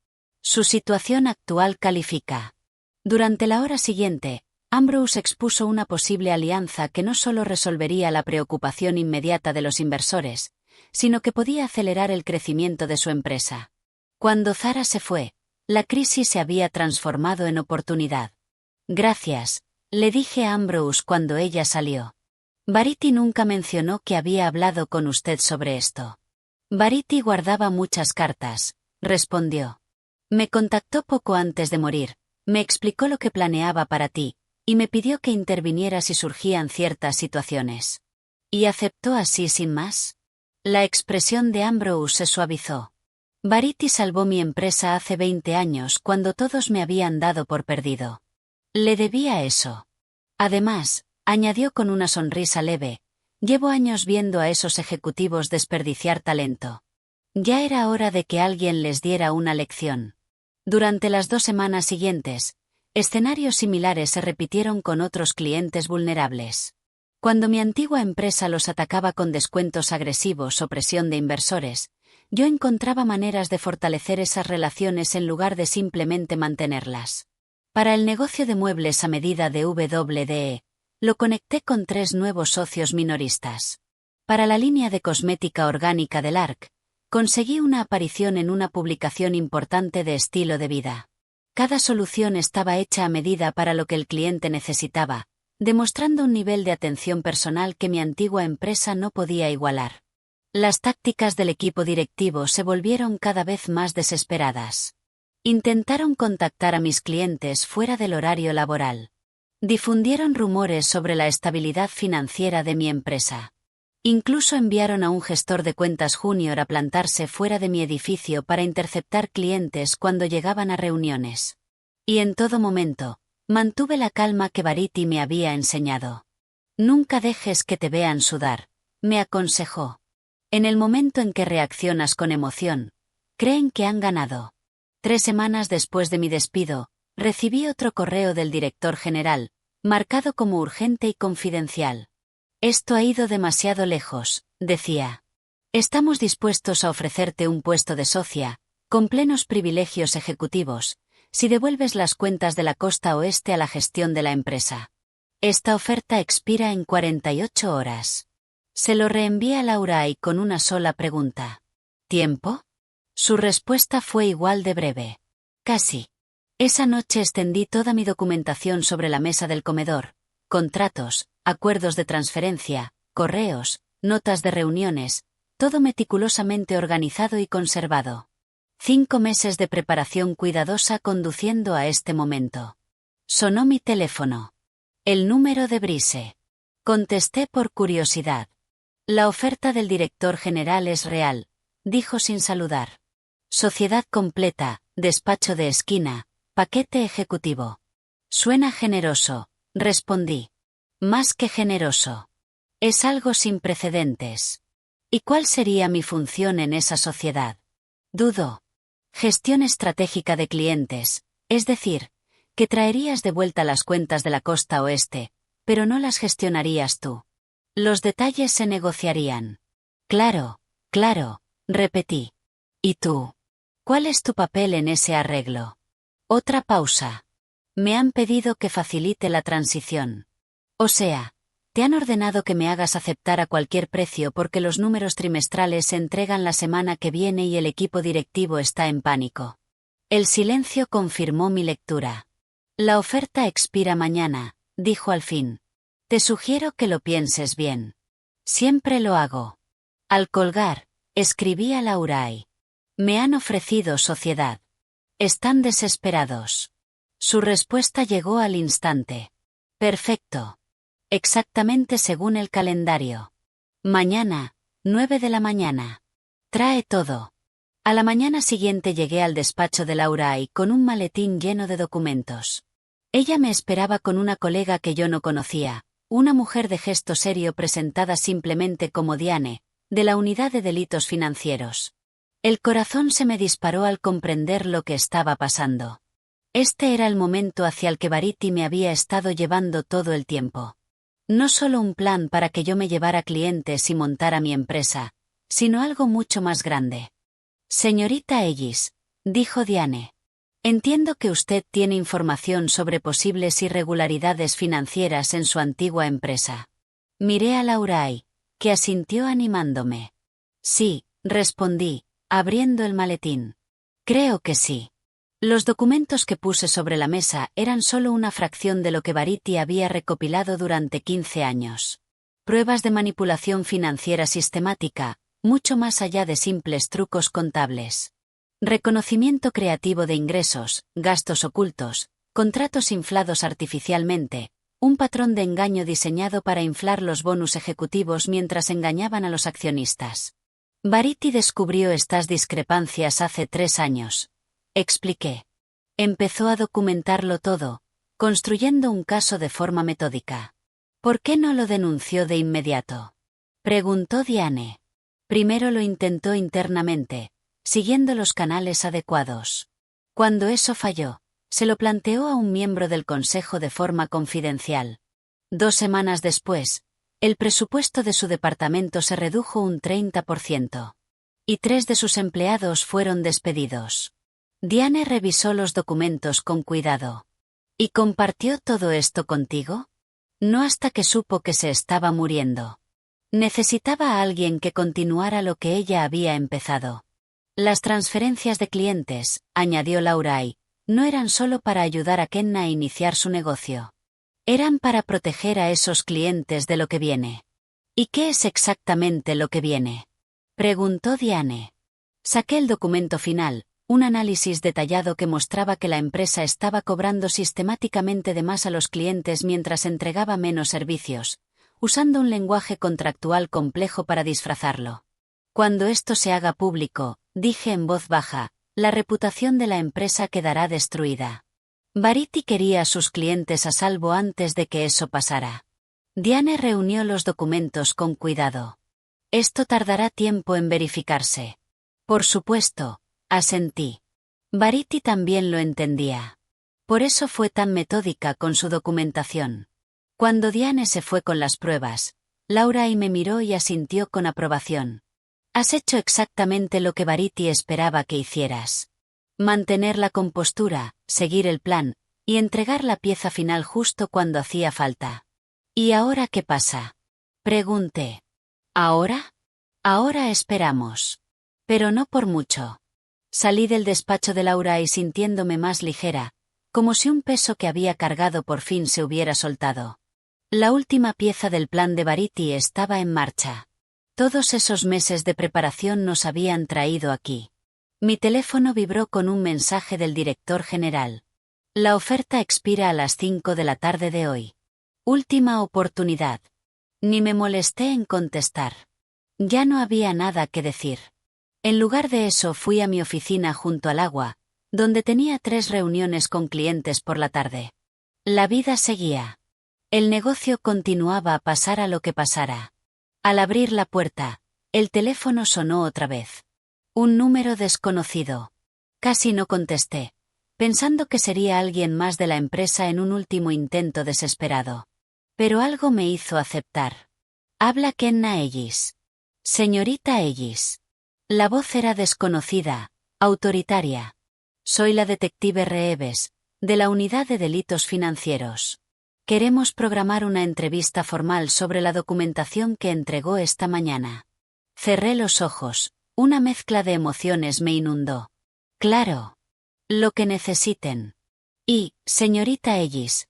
Su situación actual califica. Durante la hora siguiente, Ambrose expuso una posible alianza que no solo resolvería la preocupación inmediata de los inversores, sino que podía acelerar el crecimiento de su empresa. Cuando Zara se fue, la crisis se había transformado en oportunidad. Gracias, le dije a Ambrose cuando ella salió. Verity nunca mencionó que había hablado con usted sobre esto. Verity guardaba muchas cartas, respondió. Me contactó poco antes de morir, me explicó lo que planeaba para ti, y me pidió que interviniera si surgían ciertas situaciones. ¿Y aceptó así sin más? La expresión de Ambrose se suavizó. Verity salvó mi empresa hace 20 años cuando todos me habían dado por perdido. Le debía eso. Además, añadió con una sonrisa leve, llevo años viendo a esos ejecutivos desperdiciar talento. Ya era hora de que alguien les diera una lección. Durante las 2 semanas siguientes, escenarios similares se repitieron con otros clientes vulnerables. Cuando mi antigua empresa los atacaba con descuentos agresivos o presión de inversores, yo encontraba maneras de fortalecer esas relaciones en lugar de simplemente mantenerlas. Para el negocio de muebles a medida de WDE, lo conecté con 3 nuevos socios minoristas. Para la línea de cosmética orgánica del ARC, conseguí una aparición en una publicación importante de estilo de vida. Cada solución estaba hecha a medida para lo que el cliente necesitaba, demostrando un nivel de atención personal que mi antigua empresa no podía igualar. Las tácticas del equipo directivo se volvieron cada vez más desesperadas. Intentaron contactar a mis clientes fuera del horario laboral. Difundieron rumores sobre la estabilidad financiera de mi empresa. Incluso enviaron a un gestor de cuentas junior a plantarse fuera de mi edificio para interceptar clientes cuando llegaban a reuniones. Y en todo momento, mantuve la calma que Verity me había enseñado. Nunca dejes que te vean sudar, me aconsejó. En el momento en que reaccionas con emoción, creen que han ganado. 3 semanas después de mi despido, recibí otro correo del director general, marcado como urgente y confidencial. Esto ha ido demasiado lejos, decía. Estamos dispuestos a ofrecerte un puesto de socia, con plenos privilegios ejecutivos, si devuelves las cuentas de la costa oeste a la gestión de la empresa. Esta oferta expira en 48 horas. Se lo reenvié a Laura y con una sola pregunta. ¿Tiempo? Su respuesta fue igual de breve. Casi. Esa noche extendí toda mi documentación sobre la mesa del comedor, contratos, acuerdos de transferencia, correos, notas de reuniones, todo meticulosamente organizado y conservado. 5 meses de preparación cuidadosa conduciendo a este momento. Sonó mi teléfono. El número de Brise. Contesté por curiosidad. La oferta del director general es real, dijo sin saludar. Sociedad completa, despacho de esquina, paquete ejecutivo. Suena generoso, respondí. Más que generoso. Es algo sin precedentes. ¿Y cuál sería mi función en esa sociedad? Dudo. Gestión estratégica de clientes, es decir, que traerías de vuelta las cuentas de la costa oeste, pero no las gestionarías tú. Los detalles se negociarían. Claro, claro, repetí. ¿Y tú? ¿Cuál es tu papel en ese arreglo? Otra pausa. Me han pedido que facilite la transición. O sea, te han ordenado que me hagas aceptar a cualquier precio porque los números trimestrales se entregan la semana que viene y el equipo directivo está en pánico. El silencio confirmó mi lectura. La oferta expira mañana, dijo al fin. Te sugiero que lo pienses bien. Siempre lo hago. Al colgar, escribí a Laurai. Me han ofrecido sociedad. Están desesperados. Su respuesta llegó al instante. Perfecto. Exactamente según el calendario. Mañana, 9 de la mañana. Trae todo. A la mañana siguiente llegué al despacho de Laurai con un maletín lleno de documentos. Ella me esperaba con una colega que yo no conocía, una mujer de gesto serio presentada simplemente como Diane, de la Unidad de Delitos Financieros. El corazón se me disparó al comprender lo que estaba pasando. Este era el momento hacia el que Variety me había estado llevando todo el tiempo. No solo un plan para que yo me llevara clientes y montara mi empresa, sino algo mucho más grande. Señorita Ellis, dijo Diane. Entiendo que usted tiene información sobre posibles irregularidades financieras en su antigua empresa. Miré a Laurai, que asintió animándome. Sí, respondí, abriendo el maletín. Creo que sí. Los documentos que puse sobre la mesa eran solo una fracción de lo que Variety había recopilado durante 15 años. Pruebas de manipulación financiera sistemática, mucho más allá de simples trucos contables. Reconocimiento creativo de ingresos, gastos ocultos, contratos inflados artificialmente, un patrón de engaño diseñado para inflar los bonus ejecutivos mientras engañaban a los accionistas. Variety descubrió estas discrepancias hace 3 años. Expliqué. Empezó a documentarlo todo, construyendo un caso de forma metódica. ¿Por qué no lo denunció de inmediato? Preguntó Diane. Primero lo intentó internamente, siguiendo los canales adecuados. Cuando eso falló, se lo planteó a un miembro del consejo de forma confidencial. 2 semanas después, el presupuesto de su departamento se redujo un 30%. Y 3 de sus empleados fueron despedidos. Diane revisó los documentos con cuidado. ¿Y compartió todo esto contigo? No hasta que supo que se estaba muriendo. Necesitaba a alguien que continuara lo que ella había empezado. Las transferencias de clientes, añadió Laurai, no eran solo para ayudar a Kenna a iniciar su negocio. Eran para proteger a esos clientes de lo que viene. ¿Y qué es exactamente lo que viene? Preguntó Diane. Saqué el documento final, un análisis detallado que mostraba que la empresa estaba cobrando sistemáticamente de más a los clientes mientras entregaba menos servicios, usando un lenguaje contractual complejo para disfrazarlo. Cuando esto se haga público, dije en voz baja, la reputación de la empresa quedará destruida. Variety quería a sus clientes a salvo antes de que eso pasara. Diane reunió los documentos con cuidado. Esto tardará tiempo en verificarse. Por supuesto, asentí. Variety también lo entendía. Por eso fue tan metódica con su documentación. Cuando Diane se fue con las pruebas, Laurai me miró y asintió con aprobación. Has hecho exactamente lo que Variety esperaba que hicieras. Mantener la compostura, seguir el plan, y entregar la pieza final justo cuando hacía falta. ¿Y ahora qué pasa? Pregunté. ¿Ahora? Ahora esperamos. Pero no por mucho. Salí del despacho de Laurai sintiéndome más ligera, como si un peso que había cargado por fin se hubiera soltado. La última pieza del plan de Variety estaba en marcha. Todos esos meses de preparación nos habían traído aquí. Mi teléfono vibró con un mensaje del director general. La oferta expira a las 5 de la tarde de hoy. Última oportunidad. Ni me molesté en contestar. Ya no había nada que decir. En lugar de eso fui a mi oficina junto al agua, donde tenía 3 reuniones con clientes por la tarde. La vida seguía. El negocio continuaba a pasar a lo que pasara. Al abrir la puerta, El teléfono sonó otra vez. Un número desconocido. Casi no contesté, pensando que sería alguien más de la empresa en un último intento desesperado. Pero algo me hizo aceptar. Habla Kenna Ellis. Señorita Ellis. La voz era desconocida, autoritaria. Soy la detective Reeves, de la Unidad de Delitos Financieros. Queremos programar una entrevista formal sobre la documentación que entregó esta mañana. Cerré los ojos, una mezcla de emociones me inundó. Claro. Lo que necesiten. Y, señorita Ellis,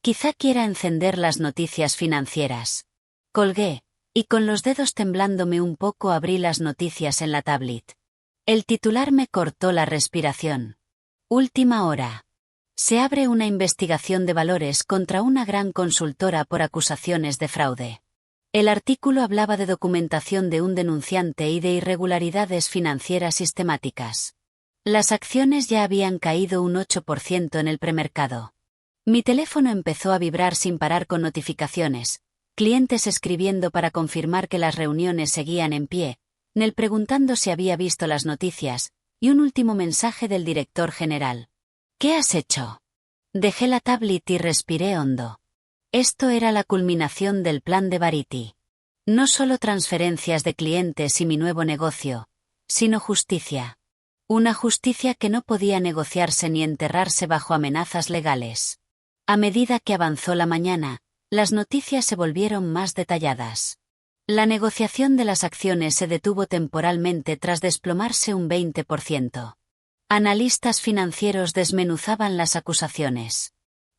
quizá quiera encender las noticias financieras. Colgué, y con los dedos temblándome un poco abrí las noticias en la tablet. El titular me cortó la respiración. Última hora. Se abre una investigación de valores contra una gran consultora por acusaciones de fraude. El artículo hablaba de documentación de un denunciante y de irregularidades financieras sistemáticas. Las acciones ya habían caído un 8% en el premercado. Mi teléfono empezó a vibrar sin parar con notificaciones, clientes escribiendo para confirmar que las reuniones seguían en pie, Nel preguntando si había visto las noticias, y un último mensaje del director general. ¿Qué has hecho? Dejé la tablet y respiré hondo. Esto era la culminación del plan de Variety. No solo transferencias de clientes y mi nuevo negocio, sino justicia. Una justicia que no podía negociarse ni enterrarse bajo amenazas legales. A medida que avanzó la mañana, las noticias se volvieron más detalladas. La negociación de las acciones se detuvo temporalmente tras desplomarse un 20%. Analistas financieros desmenuzaban las acusaciones.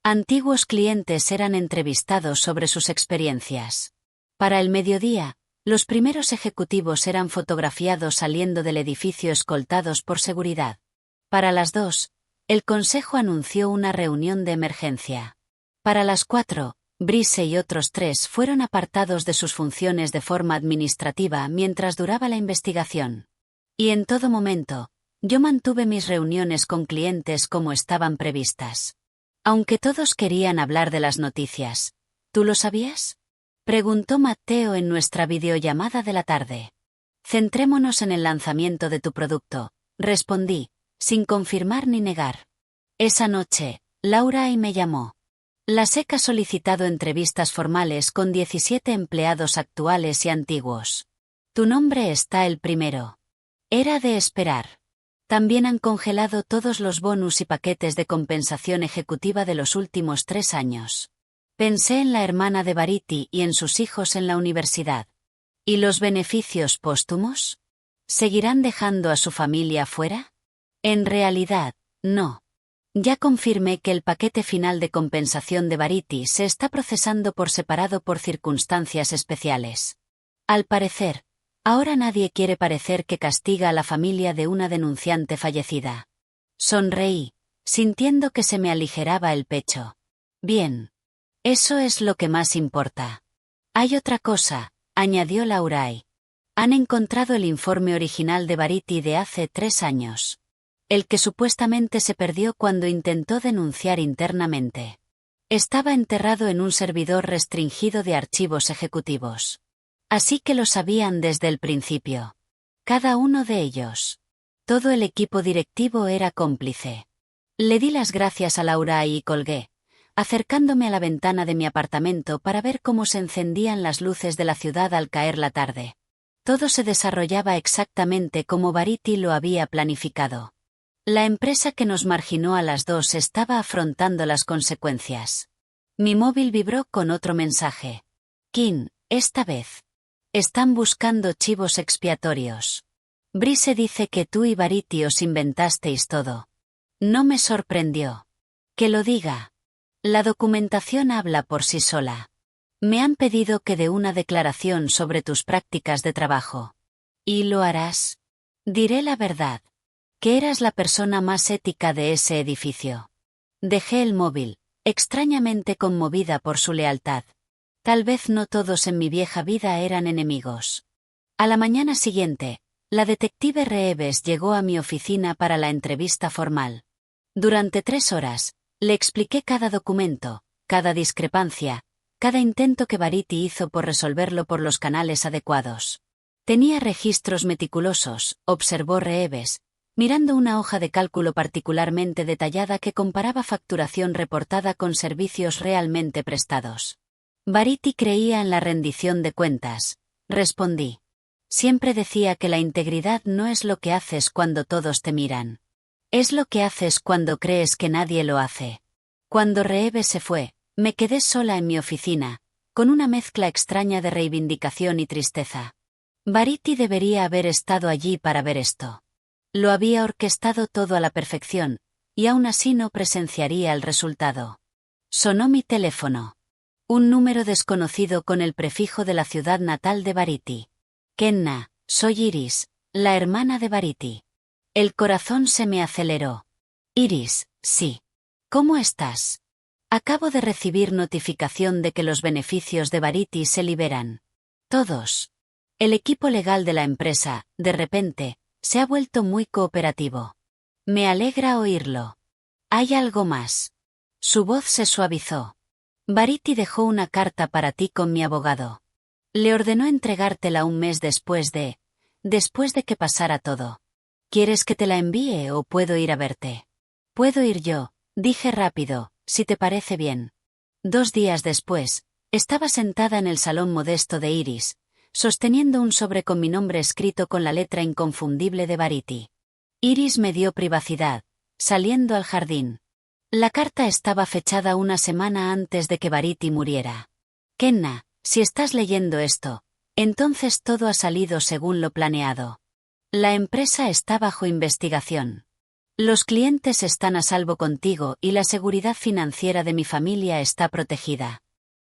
Antiguos clientes eran entrevistados sobre sus experiencias. Para el mediodía, los primeros ejecutivos eran fotografiados saliendo del edificio escoltados por seguridad. Para las 2, el consejo anunció una reunión de emergencia. Para las 4, Brice y otros 3 fueron apartados de sus funciones de forma administrativa mientras duraba la investigación. Y en todo momento, yo mantuve mis reuniones con clientes como estaban previstas. Aunque todos querían hablar de las noticias. ¿Tú lo sabías? Preguntó Matteo en nuestra videollamada de la tarde. Centrémonos en el lanzamiento de tu producto, respondí, sin confirmar ni negar. Esa noche, Laura me llamó. La SEC ha solicitado entrevistas formales con 17 empleados actuales y antiguos. Tu nombre está el primero. Era de esperar. También han congelado todos los bonus y paquetes de compensación ejecutiva de los últimos 3 años. Pensé en la hermana de Variety y en sus hijos en la universidad. ¿Y los beneficios póstumos? ¿Seguirán dejando a su familia fuera? En realidad, no. Ya confirmé que el paquete final de compensación de Variety se está procesando por separado por circunstancias especiales. Al parecer, ahora nadie quiere parecer que castiga a la familia de una denunciante fallecida. Sonreí, sintiendo que se me aligeraba el pecho. Bien. Eso es lo que más importa. Hay otra cosa, añadió Laurai. Han encontrado el informe original de Variety de hace 3 años. El que supuestamente se perdió cuando intentó denunciar internamente. Estaba enterrado en un servidor restringido de archivos ejecutivos. Así que lo sabían desde el principio. Cada uno de ellos. Todo el equipo directivo era cómplice. Le di las gracias a Laurai y colgué, acercándome a la ventana de mi apartamento para ver cómo se encendían las luces de la ciudad al caer la tarde. Todo se desarrollaba exactamente como Variety lo había planificado. La empresa que nos marginó a las 2 estaba afrontando las consecuencias. Mi móvil vibró con otro mensaje. Kim, esta vez. Están buscando chivos expiatorios. Brice dice que tú y Variety os inventasteis todo. No me sorprendió. Que lo diga. La documentación habla por sí sola. Me han pedido que dé una declaración sobre tus prácticas de trabajo. ¿Y lo harás? Diré la verdad. Que eras la persona más ética de ese edificio. Dejé el móvil, extrañamente conmovida por su lealtad. Tal vez no todos en mi vieja vida eran enemigos. A la mañana siguiente, la detective Reeves llegó a mi oficina para la entrevista formal. Durante 3 horas, le expliqué cada documento, cada discrepancia, cada intento que Variety hizo por resolverlo por los canales adecuados. Tenía registros meticulosos, observó Reeves, mirando una hoja de cálculo particularmente detallada que comparaba facturación reportada con servicios realmente prestados. Variety creía en la rendición de cuentas, respondí. Siempre decía que la integridad no es lo que haces cuando todos te miran. Es lo que haces cuando crees que nadie lo hace. Cuando Reeves se fue, me quedé sola en mi oficina, con una mezcla extraña de reivindicación y tristeza. Variety debería haber estado allí para ver esto. Lo había orquestado todo a la perfección, y aún así no presenciaría el resultado. Sonó mi teléfono. Un número desconocido con el prefijo de la ciudad natal de Variety. Kenna, soy Iris, la hermana de Variety. El corazón se me aceleró. Iris, sí. ¿Cómo estás? Acabo de recibir notificación de que los beneficios de Variety se liberan. Todos. El equipo legal de la empresa, de repente, se ha vuelto muy cooperativo. Me alegra oírlo. ¿Hay algo más? Su voz se suavizó. Variety dejó una carta para ti con mi abogado. Le ordenó entregártela un mes después de que pasara todo. ¿Quieres que te la envíe o puedo ir a verte? Puedo ir yo, dije rápido, si te parece bien. 2 días después, estaba sentada en el salón modesto de Iris, sosteniendo un sobre con mi nombre escrito con la letra inconfundible de Variety. Iris me dio privacidad, saliendo al jardín. La carta estaba fechada una semana antes de que Variety muriera. Kenna, si estás leyendo esto, entonces todo ha salido según lo planeado. La empresa está bajo investigación. Los clientes están a salvo contigo y la seguridad financiera de mi familia está protegida.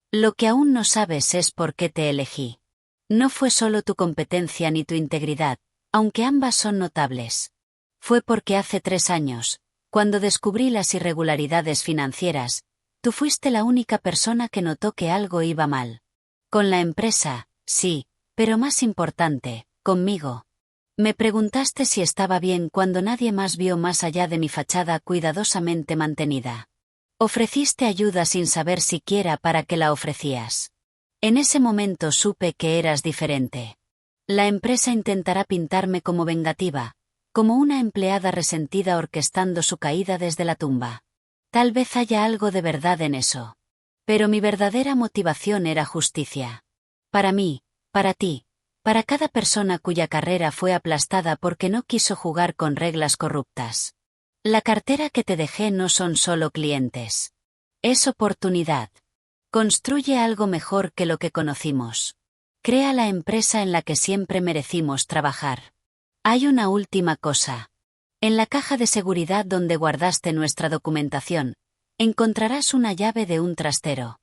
Lo que aún no sabes es por qué te elegí. No fue solo tu competencia ni tu integridad, aunque ambas son notables. Fue porque hace 3 años, cuando descubrí las irregularidades financieras, tú fuiste la única persona que notó que algo iba mal. Con la empresa, sí, pero más importante, conmigo. Me preguntaste si estaba bien cuando nadie más vio más allá de mi fachada cuidadosamente mantenida. Ofreciste ayuda sin saber siquiera para qué la ofrecías. En ese momento supe que eras diferente. La empresa intentará pintarme como vengativa, como una empleada resentida orquestando su caída desde la tumba. Tal vez haya algo de verdad en eso. Pero mi verdadera motivación era justicia. Para mí, para ti, para cada persona cuya carrera fue aplastada porque no quiso jugar con reglas corruptas. La cartera que te dejé no son solo clientes. Es oportunidad. Construye algo mejor que lo que conocimos. Crea la empresa en la que siempre merecimos trabajar. Hay una última cosa. En la caja de seguridad donde guardaste nuestra documentación, encontrarás una llave de un trastero.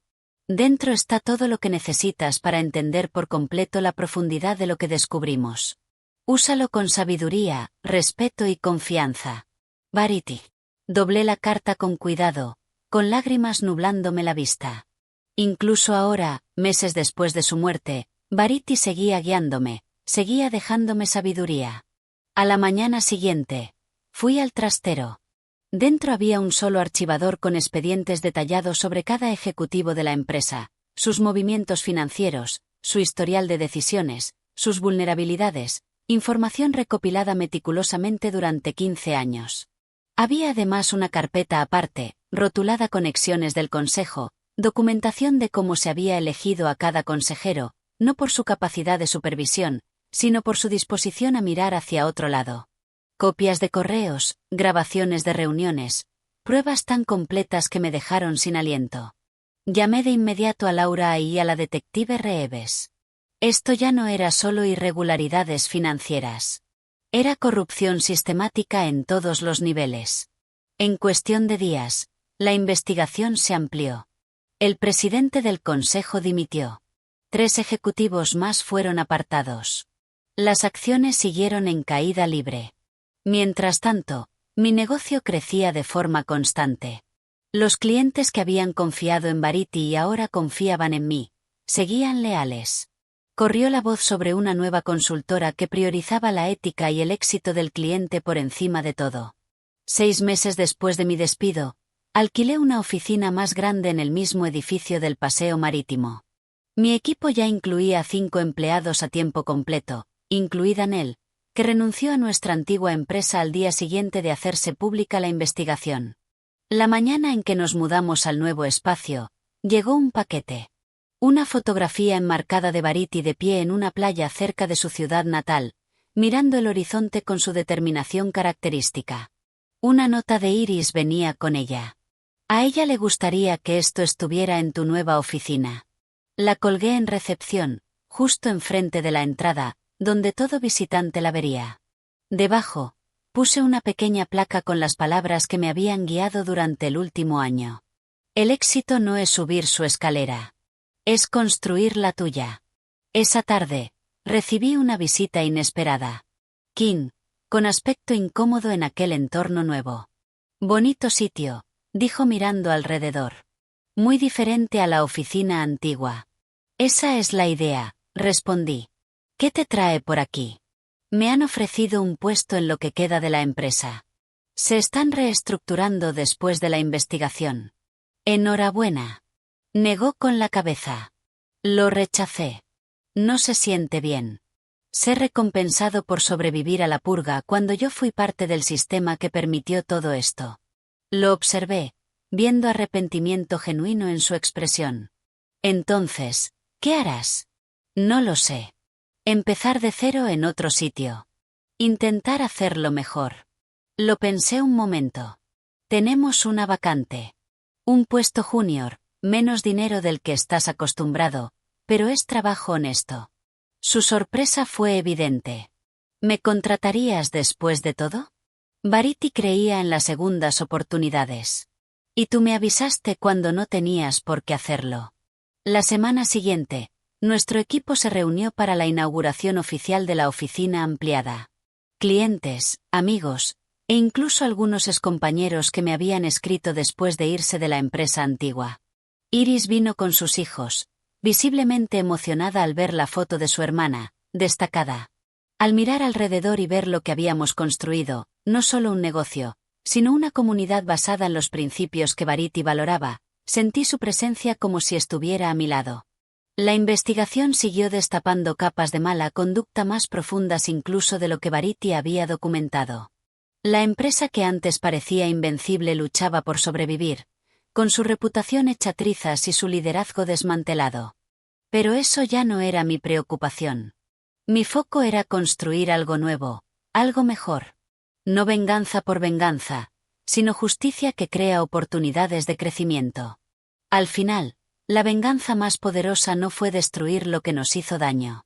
Dentro está todo lo que necesitas para entender por completo la profundidad de lo que descubrimos. Úsalo con sabiduría, respeto y confianza. Variety. Doblé la carta con cuidado, con lágrimas nublándome la vista. Incluso ahora, meses después de su muerte, Variety seguía guiándome, seguía dejándome sabiduría. A la mañana siguiente, fui al trastero. Dentro había un solo archivador con expedientes detallados sobre cada ejecutivo de la empresa, sus movimientos financieros, su historial de decisiones, sus vulnerabilidades, información recopilada meticulosamente durante 15 años. Había además una carpeta aparte, rotulada Conexiones del Consejo, documentación de cómo se había elegido a cada consejero, no por su capacidad de supervisión, sino por su disposición a mirar hacia otro lado. Copias de correos, grabaciones de reuniones, pruebas tan completas que me dejaron sin aliento. Llamé de inmediato a Laura y a la detective Reeves. Esto ya no era solo irregularidades financieras. Era corrupción sistemática en todos los niveles. En cuestión de días, la investigación se amplió. El presidente del consejo dimitió. 3 ejecutivos más fueron apartados. Las acciones siguieron en caída libre. Mientras tanto, mi negocio crecía de forma constante. Los clientes que habían confiado en Variety y ahora confiaban en mí, seguían leales. Corrió la voz sobre una nueva consultora que priorizaba la ética y el éxito del cliente por encima de todo. 6 meses después de mi despido, alquilé una oficina más grande en el mismo edificio del Paseo Marítimo. Mi equipo ya incluía 5 empleados a tiempo completo, incluida Nell, que renunció a nuestra antigua empresa al día siguiente de hacerse pública la investigación. La mañana en que nos mudamos al nuevo espacio, llegó un paquete. Una fotografía enmarcada de Verity de pie en una playa cerca de su ciudad natal, mirando el horizonte con su determinación característica. Una nota de Iris venía con ella. A ella le gustaría que esto estuviera en tu nueva oficina. La colgué en recepción, justo enfrente de la entrada, donde todo visitante la vería. Debajo, puse una pequeña placa con las palabras que me habían guiado durante el último año. El éxito no es subir su escalera. Es construir la tuya. Esa tarde, recibí una visita inesperada. Kim, con aspecto incómodo en aquel entorno nuevo. Bonito sitio, dijo mirando alrededor. Muy diferente a la oficina antigua. Esa es la idea, respondí. ¿Qué te trae por aquí? Me han ofrecido un puesto en lo que queda de la empresa. Se están reestructurando después de la investigación. Enhorabuena. Negó con la cabeza. Lo rechacé. No se siente bien. Ser recompensado por sobrevivir a la purga cuando yo fui parte del sistema que permitió todo esto. Lo observé, viendo arrepentimiento genuino en su expresión. Entonces, ¿qué harás? No lo sé. Empezar de cero en otro sitio. Intentar hacerlo mejor. Lo pensé un momento. Tenemos una vacante. Un puesto junior, menos dinero del que estás acostumbrado, pero es trabajo honesto. Su sorpresa fue evidente. ¿Me contratarías después de todo? Verity creía en las segundas oportunidades. Y tú me avisaste cuando no tenías por qué hacerlo. La semana siguiente, nuestro equipo se reunió para la inauguración oficial de la oficina ampliada. Clientes, amigos, e incluso algunos excompañeros que me habían escrito después de irse de la empresa antigua. Iris vino con sus hijos, visiblemente emocionada al ver la foto de su hermana, destacada. Al mirar alrededor y ver lo que habíamos construido, no solo un negocio, sino una comunidad basada en los principios que Verity valoraba, sentí su presencia como si estuviera a mi lado. La investigación siguió destapando capas de mala conducta más profundas incluso de lo que Verity había documentado. La empresa que antes parecía invencible luchaba por sobrevivir, con su reputación hecha trizas y su liderazgo desmantelado. Pero eso ya no era mi preocupación. Mi foco era construir algo nuevo, algo mejor. No venganza por venganza, sino justicia que crea oportunidades de crecimiento. Al final, la venganza más poderosa no fue destruir lo que nos hizo daño.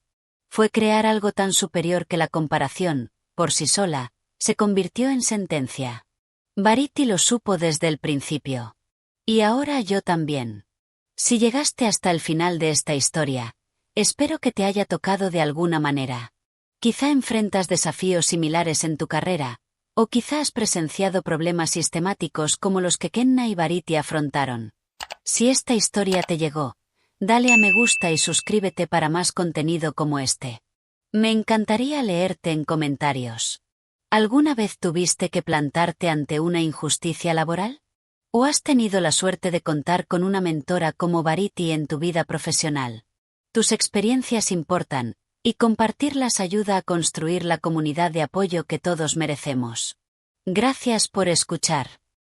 Fue crear algo tan superior que la comparación, por sí sola, se convirtió en sentencia. Verity lo supo desde el principio. Y ahora yo también. Si llegaste hasta el final de esta historia, espero que te haya tocado de alguna manera. Quizá enfrentas desafíos similares en tu carrera, o quizá has presenciado problemas sistemáticos como los que Kenna y Verity afrontaron. Si esta historia te llegó, dale a me gusta y suscríbete para más contenido como este. Me encantaría leerte en comentarios. ¿Alguna vez tuviste que plantarte ante una injusticia laboral? ¿O has tenido la suerte de contar con una mentora como Verity en tu vida profesional? Tus experiencias importan, y compartirlas ayuda a construir la comunidad de apoyo que todos merecemos. Gracias por escuchar.